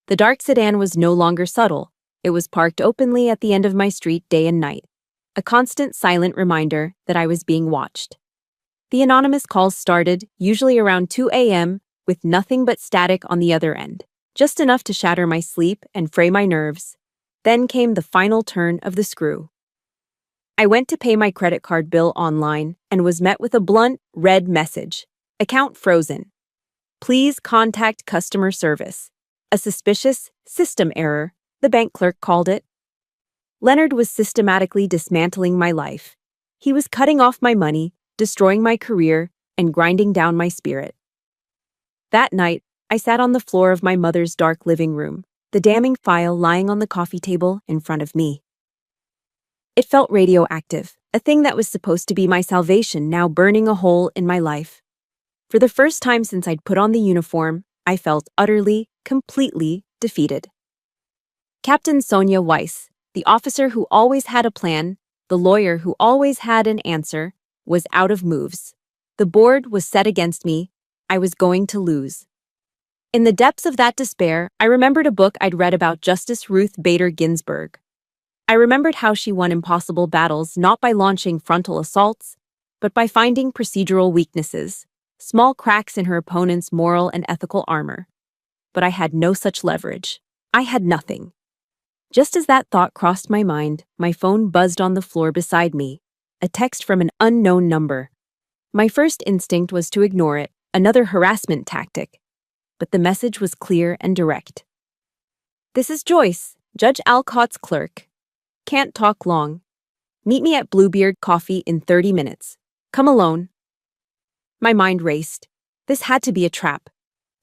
The dark sedan was no longer subtle. It was parked openly at the end of my street day and night, a constant silent reminder that I was being watched. The anonymous calls started, usually around 2 a.m., with nothing but static on the other end, just enough to shatter my sleep and fray my nerves. Then came the final turn of the screw. I went to pay my credit card bill online and was met with a blunt, red message: "Account frozen. Please contact customer service." A suspicious system error, the bank clerk called it. Leonard was systematically dismantling my life. He was cutting off my money, destroying my career, and grinding down my spirit. That night, I sat on the floor of my mother's dark living room, the damning file lying on the coffee table in front of me. It felt radioactive, a thing that was supposed to be my salvation now burning a hole in my life. For the first time since I'd put on the uniform, I felt utterly, completely defeated. Captain Sonia Weiss, the officer who always had a plan, the lawyer who always had an answer, was out of moves. The board was set against me. I was going to lose. In the depths of that despair, I remembered a book I'd read about Justice Ruth Bader Ginsburg. I remembered how she won impossible battles not by launching frontal assaults, but by finding procedural weaknesses, small cracks in her opponent's moral and ethical armor. But I had no such leverage. I had nothing. Just as that thought crossed my mind, my phone buzzed on the floor beside me. A text from an unknown number. My first instinct was to ignore it, another harassment tactic. But the message was clear and direct. "This is Joyce, Judge Alcott's clerk. Can't talk long. Meet me at Bluebeard Coffee in 30 minutes. Come alone." My mind raced. This had to be a trap.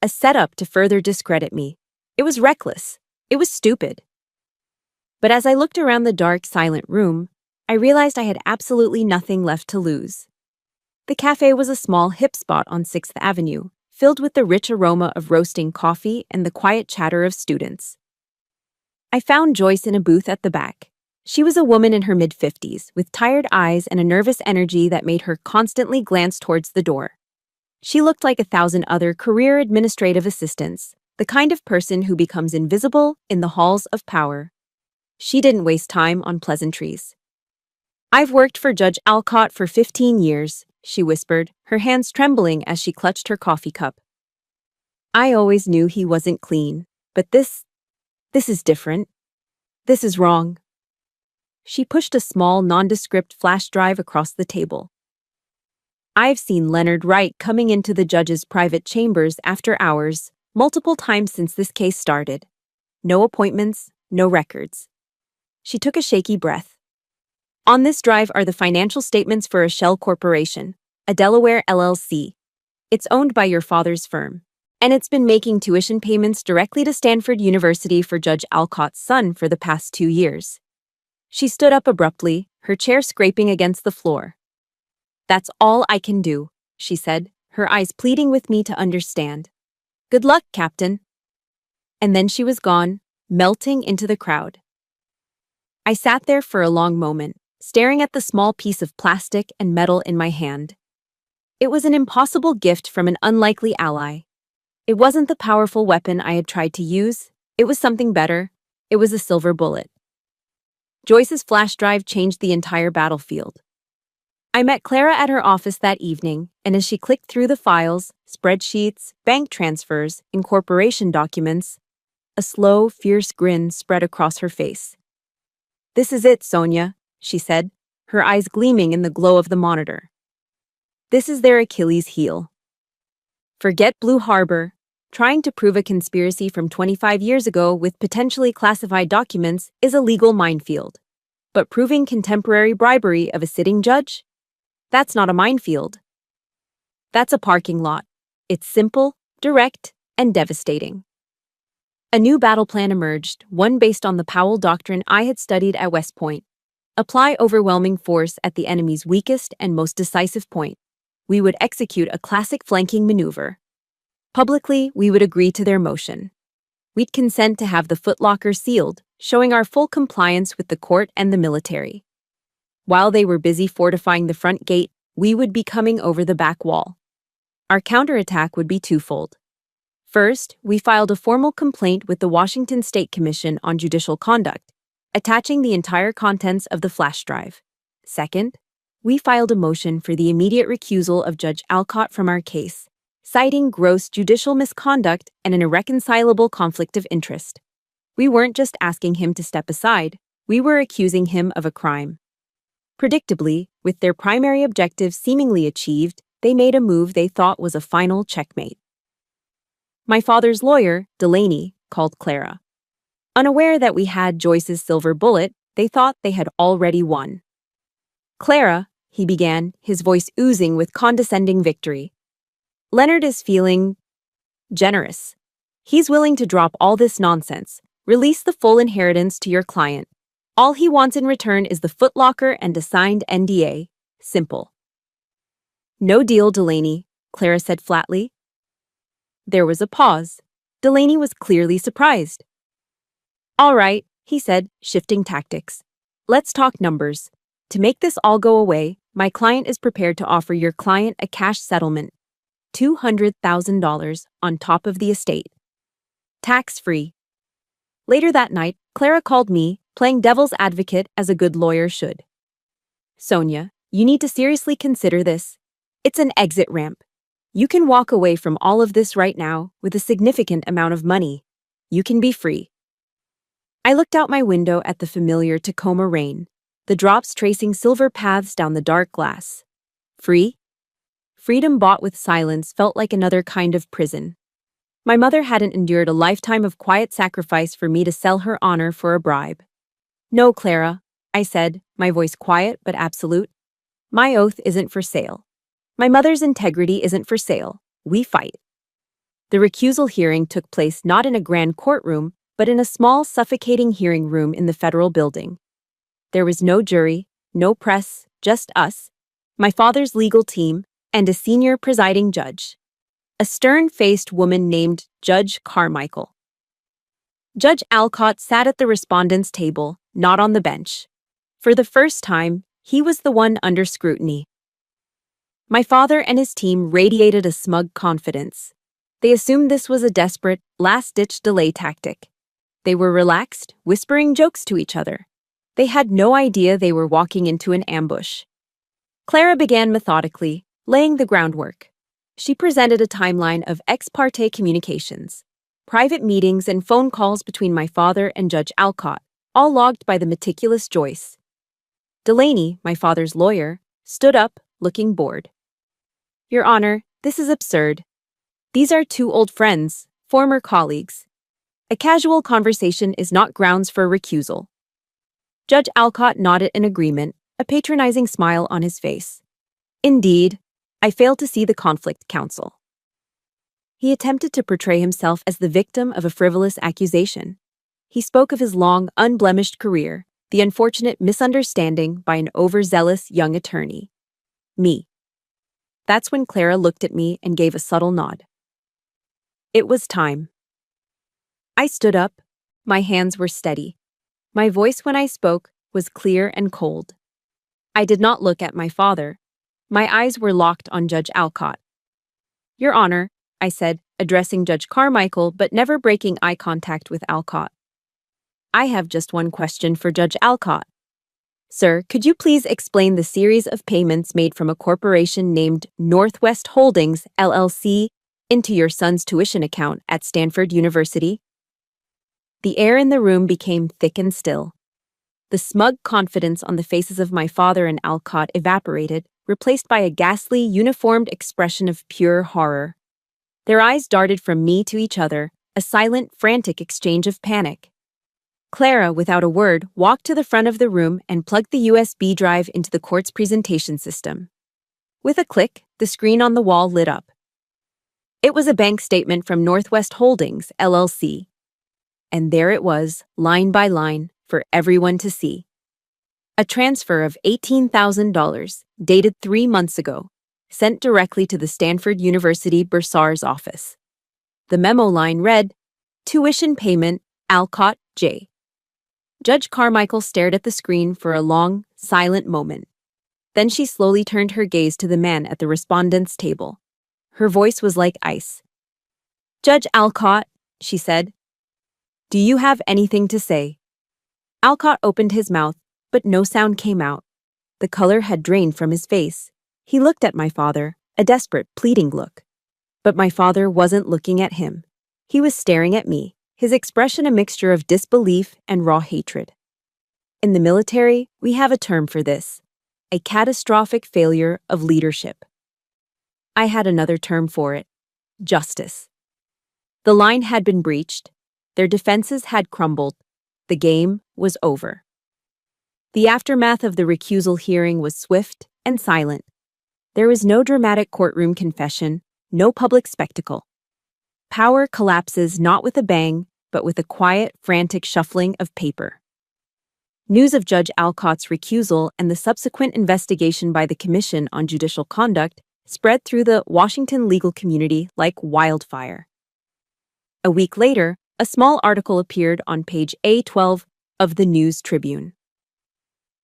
A setup to further discredit me. It was reckless. It was stupid. But as I looked around the dark, silent room, I realized I had absolutely nothing left to lose. The cafe was a small, hip spot on 6th Avenue, filled with the rich aroma of roasting coffee and the quiet chatter of students. I found Joyce in a booth at the back. She was a woman in her mid-50s, with tired eyes and a nervous energy that made her constantly glance towards the door. She looked like 1,000 other career administrative assistants, the kind of person who becomes invisible in the halls of power. She didn't waste time on pleasantries. "I've worked for Judge Alcott for 15 years, she whispered, her hands trembling as she clutched her coffee cup. "I always knew he wasn't clean, but this is different. This is wrong." She pushed a small, nondescript flash drive across the table. "I've seen Leonard Wright coming into the judge's private chambers after hours, multiple times since this case started. No appointments, no records." She took a shaky breath. "On this drive are the financial statements for a shell corporation, a Delaware LLC. It's owned by your father's firm, and it's been making tuition payments directly to Stanford University for Judge Alcott's son for the past 2 years. She stood up abruptly, her chair scraping against the floor. "That's all I can do," she said, her eyes pleading with me to understand. "Good luck, Captain." And then she was gone, melting into the crowd. I sat there for a long moment, staring at the small piece of plastic and metal in my hand. It was an impossible gift from an unlikely ally. It wasn't the powerful weapon I had tried to use. It was something better. It was a silver bullet. Joyce's flash drive changed the entire battlefield. I met Clara at her office that evening, and as she clicked through the files, spreadsheets, bank transfers, incorporation documents, a slow, fierce grin spread across her face. "This is it, Sonia," she said, her eyes gleaming in the glow of the monitor. "This is their Achilles heel. Forget Blue Harbor. Trying to prove a conspiracy from 25 years ago with potentially classified documents is a legal minefield. But proving contemporary bribery of a sitting judge? That's not a minefield. That's a parking lot. It's simple, direct, and devastating." A new battle plan emerged, one based on the Powell Doctrine I had studied at West Point. Apply overwhelming force at the enemy's weakest and most decisive point. We would execute a classic flanking maneuver. Publicly, we would agree to their motion. We'd consent to have the footlocker sealed, showing our full compliance with the court and the military. While they were busy fortifying the front gate, we would be coming over the back wall. Our counterattack would be twofold. First, we filed a formal complaint with the Washington State Commission on Judicial Conduct, attaching the entire contents of the flash drive. Second, we filed a motion for the immediate recusal of Judge Alcott from our case, citing gross judicial misconduct and an irreconcilable conflict of interest. We weren't just asking him to step aside, we were accusing him of a crime. Predictably, with their primary objective seemingly achieved, they made a move they thought was a final checkmate. My father's lawyer, Delaney, called Clara. Unaware that we had Joyce's silver bullet, they thought they had already won. "Clara," he began, his voice oozing with condescending victory. "Leonard is feeling generous. He's willing to drop all this nonsense, release the full inheritance to your client. All he wants in return is the footlocker and a signed NDA. Simple." "No deal, Delaney," Clara said flatly. There was a pause. Delaney was clearly surprised. "All right," he said, shifting tactics. "Let's talk numbers. To make this all go away, my client is prepared to offer your client a cash settlement. $200,000 on top of the estate. Tax-free." Later that night, Clara called me, playing devil's advocate as a good lawyer should. "Sonia, you need to seriously consider this. It's an exit ramp. You can walk away from all of this right now with a significant amount of money. You can be free." I looked out my window at the familiar Tacoma rain, the drops tracing silver paths down the dark glass. Free? Freedom bought with silence felt like another kind of prison. My mother hadn't endured a lifetime of quiet sacrifice for me to sell her honor for a bribe. No, Clara, I said, my voice quiet but absolute. My oath isn't for sale. My mother's integrity isn't for sale. We fight. The recusal hearing took place not in a grand courtroom, but in a small, suffocating hearing room in the federal building. There was no jury, no press, just us, my father's legal team, and a senior presiding judge. A stern-faced woman named Judge Carmichael. Judge Alcott sat at the respondent's table, not on the bench. For the first time, he was the one under scrutiny. My father and his team radiated a smug confidence. They assumed this was a desperate, last-ditch delay tactic. They were relaxed, whispering jokes to each other. They had no idea they were walking into an ambush. Clara began methodically, laying the groundwork. She presented a timeline of ex parte communications, private meetings and phone calls between my father and Judge Alcott, all logged by the meticulous Joyce. Delaney, my father's lawyer, stood up, looking bored. Your Honor, this is absurd. These are two old friends, former colleagues. A casual conversation is not grounds for recusal. Judge Alcott nodded in agreement, a patronizing smile on his face. Indeed, I failed to see the conflict counsel. He attempted to portray himself as the victim of a frivolous accusation. He spoke of his long, unblemished career, the unfortunate misunderstanding by an overzealous young attorney. Me. That's when Clara looked at me and gave a subtle nod. It was time. I stood up. My hands were steady. My voice when I spoke was clear and cold. I did not look at my father. My eyes were locked on Judge Alcott. Your Honor, I said, addressing Judge Carmichael but never breaking eye contact with Alcott. I have just one question for Judge Alcott. Sir, could you please explain the series of payments made from a corporation named Northwest Holdings, LLC, into your son's tuition account at Stanford University? The air in the room became thick and still. The smug confidence on the faces of my father and Alcott evaporated, replaced by a ghastly, uniformed expression of pure horror. Their eyes darted from me to each other, a silent, frantic exchange of panic. Clara, without a word, walked to the front of the room and plugged the USB drive into the court's presentation system. With a click, the screen on the wall lit up. It was a bank statement from Northwest Holdings, LLC. And there it was, line by line, for everyone to see. A transfer of $18,000, dated 3 months ago, sent directly to the Stanford University bursar's office. The memo line read, Tuition payment, Alcott J. Judge Carmichael stared at the screen for a long, silent moment. Then she slowly turned her gaze to the man at the respondent's table. Her voice was like ice. Judge Alcott, she said, do you have anything to say? Alcott opened his mouth, but no sound came out. The color had drained from his face. He looked at my father, a desperate, pleading look. But my father wasn't looking at him. He was staring at me, his expression a mixture of disbelief and raw hatred. In the military, we have a term for this: a catastrophic failure of leadership. I had another term for it: justice. The line had been breached. Their defenses had crumbled. The game was over. The aftermath of the recusal hearing was swift and silent. There was no dramatic courtroom confession, no public spectacle. Power collapses not with a bang, but with a quiet, frantic shuffling of paper. News of Judge Alcott's recusal and the subsequent investigation by the Commission on Judicial Conduct spread through the Washington legal community like wildfire. A week later, a small article appeared on page A12 of the News Tribune.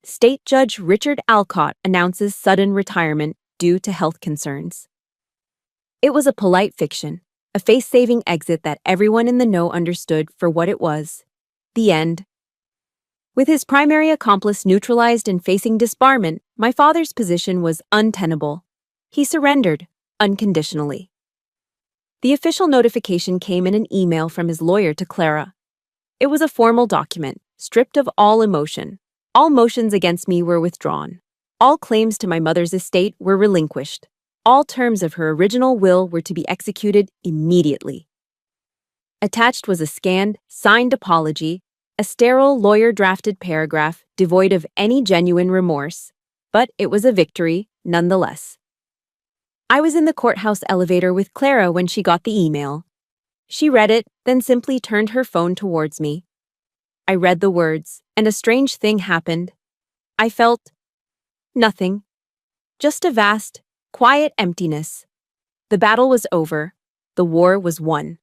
State Judge Richard Alcott announces sudden retirement due to health concerns. It was a polite fiction, a face-saving exit that everyone in the know understood for what it was: the end. With his primary accomplice neutralized and facing disbarment, my father's position was untenable. He surrendered, unconditionally. The official notification came in an email from his lawyer to Clara. It was a formal document, stripped of all emotion. All motions against me were withdrawn. All claims to my mother's estate were relinquished. All terms of her original will were to be executed immediately. Attached was a scanned, signed apology, a sterile lawyer-drafted paragraph devoid of any genuine remorse, but it was a victory nonetheless. I was in the courthouse elevator with Clara when she got the email. She read it, then simply turned her phone towards me. I read the words, and a strange thing happened. I felt nothing. Just a vast, quiet emptiness. The battle was over. The war was won.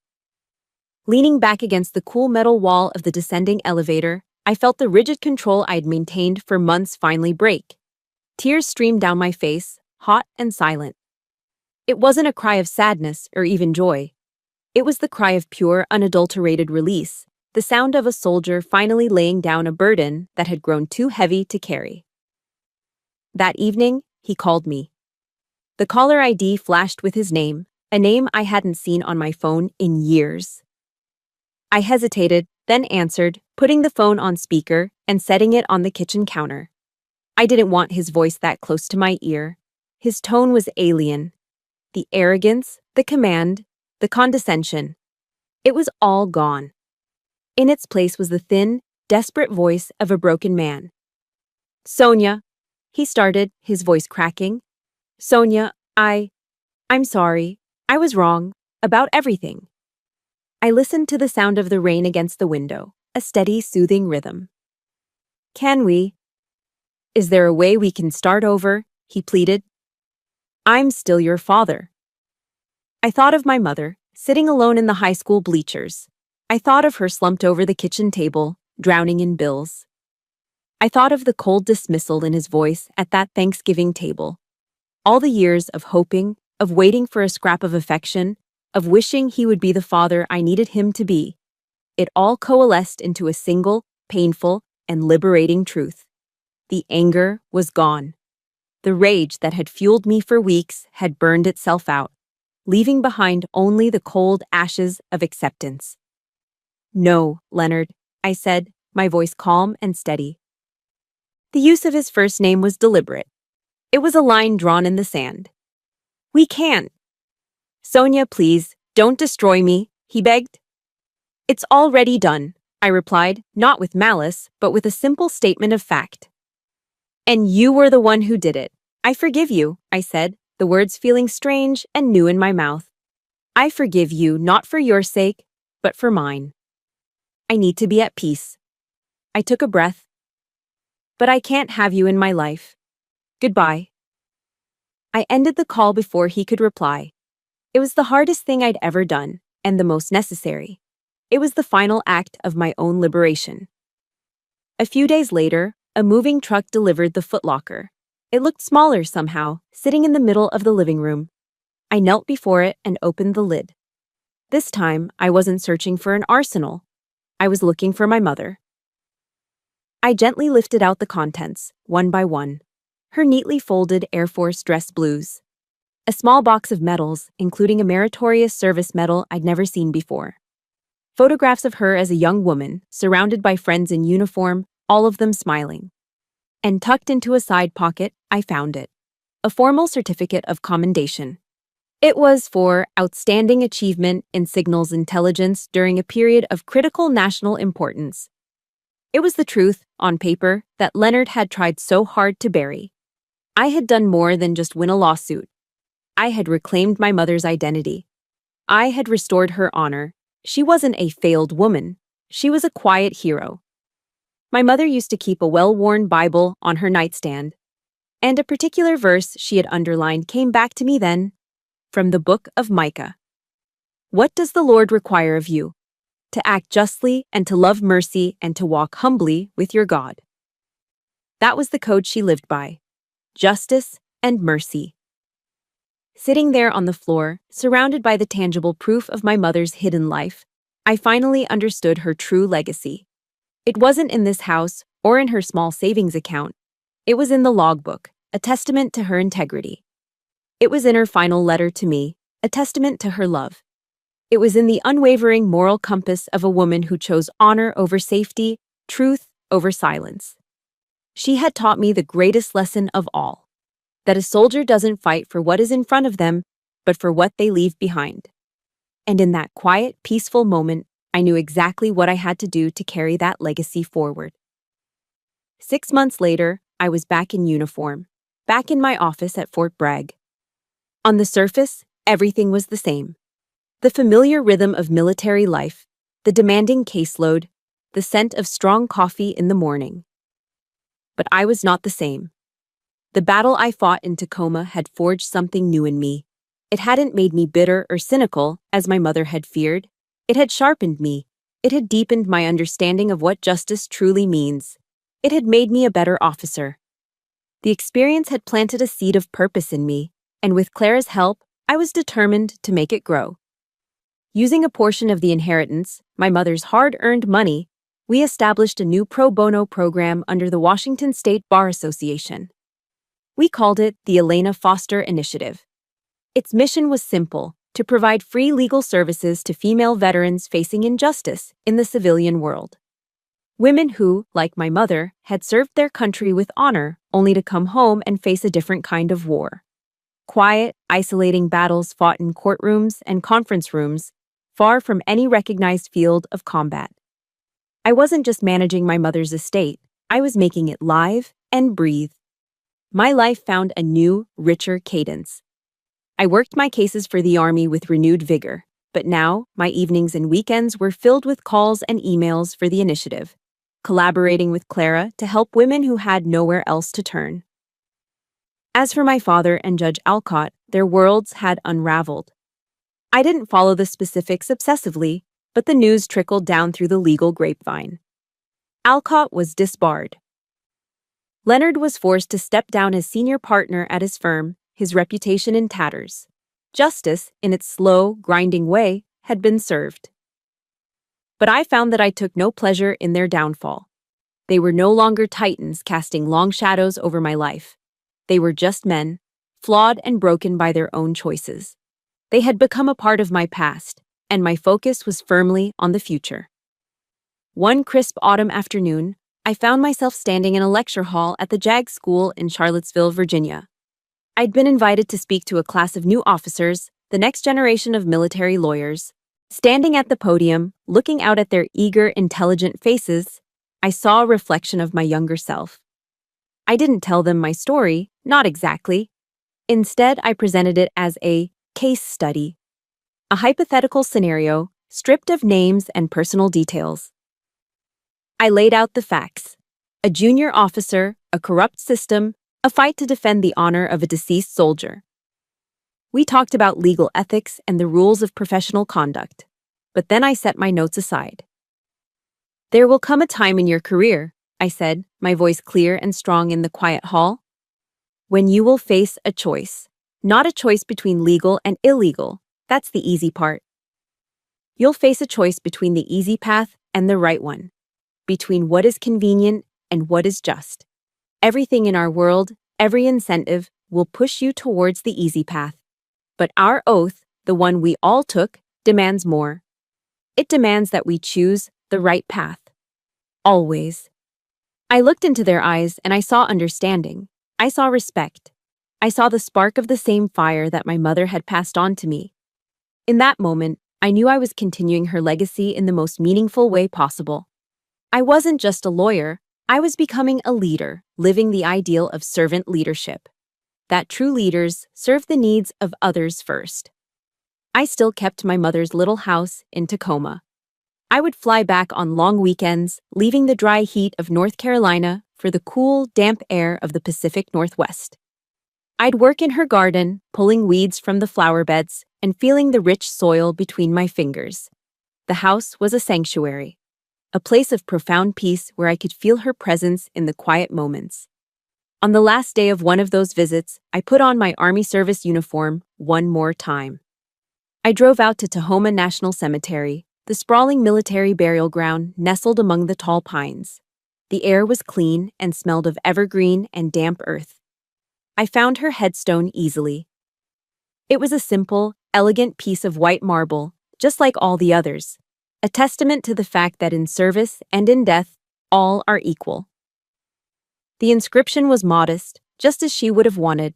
Leaning back against the cool metal wall of the descending elevator, I felt the rigid control I'd maintained for months finally break. Tears streamed down my face, hot and silent. It wasn't a cry of sadness or even joy. It was the cry of pure, unadulterated release, the sound of a soldier finally laying down a burden that had grown too heavy to carry. That evening, he called me. The caller ID flashed with his name, a name I hadn't seen on my phone in years. I hesitated, then answered, putting the phone on speaker and setting it on the kitchen counter. I didn't want his voice that close to my ear. His tone was alien. The arrogance, the command, the condescension. It was all gone. In its place was the thin, desperate voice of a broken man. "Sonia," he started, his voice cracking. "Sonia, I'm sorry. I was wrong. About everything." I listened to the sound of the rain against the window, a steady, soothing rhythm. Is there a way we can start over?" he pleaded. "I'm still your father." I thought of my mother, sitting alone in the high school bleachers. I thought of her slumped over the kitchen table, drowning in bills. I thought of the cold dismissal in his voice at that Thanksgiving table. All the years of hoping, of waiting for a scrap of affection, of wishing he would be the father I needed him to be. It all coalesced into a single, painful, and liberating truth. The anger was gone. The rage that had fueled me for weeks had burned itself out, leaving behind only the cold ashes of acceptance. "No, Leonard," I said, my voice calm and steady. The use of his first name was deliberate. It was a line drawn in the sand. "We can't." "Sonia, please, don't destroy me," he begged. "It's already done," I replied, not with malice, but with a simple statement of fact. "And you were the one who did it. I forgive you," I said, the words feeling strange and new in my mouth. "I forgive you not for your sake, but for mine. I need to be at peace." I took a breath. "But I can't have you in my life. Goodbye." I ended the call before he could reply. It was the hardest thing I'd ever done, and the most necessary. It was the final act of my own liberation. A few days later, a moving truck delivered the footlocker. It looked smaller somehow, sitting in the middle of the living room. I knelt before it and opened the lid. This time, I wasn't searching for an arsenal. I was looking for my mother. I gently lifted out the contents, one by one. Her neatly folded Air Force dress blues. A small box of medals, including a meritorious service medal I'd never seen before. Photographs of her as a young woman, surrounded by friends in uniform, all of them smiling. And tucked into a side pocket, I found it. A formal certificate of commendation. It was for outstanding achievement in signals intelligence during a period of critical national importance. It was the truth, on paper, that Leonard had tried so hard to bury. I had done more than just win a lawsuit. I had reclaimed my mother's identity. I had restored her honor. She wasn't a failed woman. She was a quiet hero. My mother used to keep a well-worn Bible on her nightstand, and a particular verse she had underlined came back to me then, from the book of Micah. "What does the Lord require of you? To act justly and to love mercy and to walk humbly with your God." That was the code she lived by. Justice and mercy. Sitting there on the floor, surrounded by the tangible proof of my mother's hidden life, I finally understood her true legacy. It wasn't in this house or in her small savings account. It was in the logbook, a testament to her integrity. It was in her final letter to me, a testament to her love. It was in the unwavering moral compass of a woman who chose honor over safety, truth over silence. She had taught me the greatest lesson of all, that a soldier doesn't fight for what is in front of them, but for what they leave behind. And in that quiet, peaceful moment, I knew exactly what I had to do to carry that legacy forward. 6 months later, I was back in uniform, back in my office at Fort Bragg. On the surface, everything was the same. The familiar rhythm of military life, the demanding caseload, the scent of strong coffee in the morning. But I was not the same. The battle I fought in Tacoma had forged something new in me. It hadn't made me bitter or cynical, as my mother had feared. It had sharpened me. It had deepened my understanding of what justice truly means. It had made me a better officer. The experience had planted a seed of purpose in me, and with Clara's help, I was determined to make it grow. Using a portion of the inheritance, my mother's hard-earned money, we established a new pro bono program under the Washington State Bar Association. We called it the Elena Foster Initiative. Its mission was simple: to provide free legal services to female veterans facing injustice in the civilian world. Women who, like my mother, had served their country with honor only to come home and face a different kind of war. Quiet, isolating battles fought in courtrooms and conference rooms, far from any recognized field of combat. I wasn't just managing my mother's estate, I was making it live and breathe. My life found a new, richer cadence. I worked my cases for the Army with renewed vigor, but now my evenings and weekends were filled with calls and emails for the initiative, collaborating with Clara to help women who had nowhere else to turn. As for my father and Judge Alcott, their worlds had unraveled. I didn't follow the specifics obsessively, but the news trickled down through the legal grapevine. Alcott was disbarred. Leonard was forced to step down as senior partner at his firm, his reputation in tatters. Justice, in its slow, grinding way, had been served. But I found that I took no pleasure in their downfall. They were no longer titans casting long shadows over my life. They were just men, flawed and broken by their own choices. They had become a part of my past, and my focus was firmly on the future. One crisp autumn afternoon, I found myself standing in a lecture hall at the JAG School in Charlottesville, Virginia. I'd been invited to speak to a class of new officers, the next generation of military lawyers. Standing at the podium, looking out at their eager, intelligent faces, I saw a reflection of my younger self. I didn't tell them my story, not exactly. Instead, I presented it as a case study, a hypothetical scenario stripped of names and personal details. I laid out the facts: a junior officer, a corrupt system, a fight to defend the honor of a deceased soldier. We talked about legal ethics and the rules of professional conduct, but then I set my notes aside. There will come a time in your career, I said, my voice clear and strong in the quiet hall, when you will face a choice. Not a choice between legal and illegal. That's the easy part. You'll face a choice between the easy path and the right one, between what is convenient and what is just. Everything in our world, every incentive, will push you towards the easy path. But our oath, the one we all took, demands more. It demands that we choose the right path. Always. I looked into their eyes and I saw understanding. I saw respect. I saw the spark of the same fire that my mother had passed on to me. In that moment, I knew I was continuing her legacy in the most meaningful way possible. I wasn't just a lawyer, I was becoming a leader, living the ideal of servant leadership. That true leaders serve the needs of others first. I still kept my mother's little house in Tacoma. I would fly back on long weekends, leaving the dry heat of North Carolina for the cool, damp air of the Pacific Northwest. I'd work in her garden, pulling weeds from the flower beds and feeling the rich soil between my fingers. The house was a sanctuary, a place of profound peace where I could feel her presence in the quiet moments. On the last day of one of those visits, I put on my Army service uniform one more time. I drove out to Tahoma National Cemetery, the sprawling military burial ground nestled among the tall pines. The air was clean and smelled of evergreen and damp earth. I found her headstone easily. It was a simple, elegant piece of white marble, just like all the others, a testament to the fact that in service and in death, all are equal. The inscription was modest, just as she would have wanted.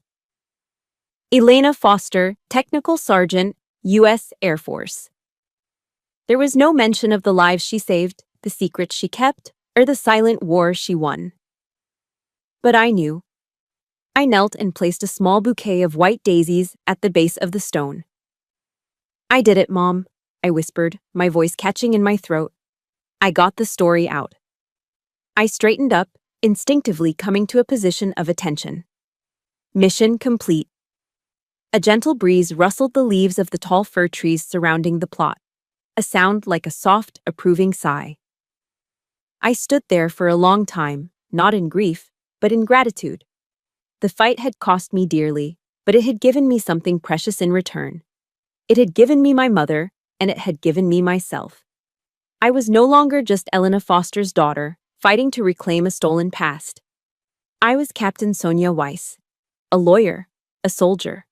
Elena Foster, Technical Sergeant, U.S. Air Force. There was no mention of the lives she saved, the secrets she kept, or the silent war she won. But I knew. I knelt and placed a small bouquet of white daisies at the base of the stone. "I did it, Mom," I whispered, my voice catching in my throat. I got the story out. I straightened up, instinctively coming to a position of attention. Mission complete. A gentle breeze rustled the leaves of the tall fir trees surrounding the plot, a sound like a soft, approving sigh. I stood there for a long time, not in grief, but in gratitude. The fight had cost me dearly, but it had given me something precious in return. It had given me my mother, and it had given me myself. I was no longer just Elena Foster's daughter, fighting to reclaim a stolen past. I was Captain Sonia Weiss, a lawyer, a soldier,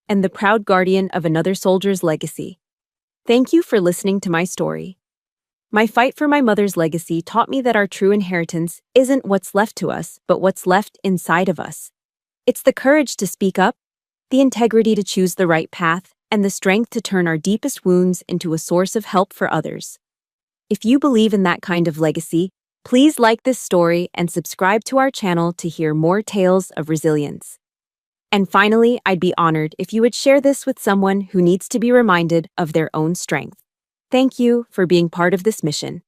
and the proud guardian of another soldier's legacy. Thank you for listening to my story. My fight for my mother's legacy taught me that our true inheritance isn't what's left to us, but what's left inside of us. It's the courage to speak up, the integrity to choose the right path, and the strength to turn our deepest wounds into a source of help for others. If you believe in that kind of legacy, please like this story and subscribe to our channel to hear more tales of resilience. And finally, I'd be honored if you would share this with someone who needs to be reminded of their own strength. Thank you for being part of this mission.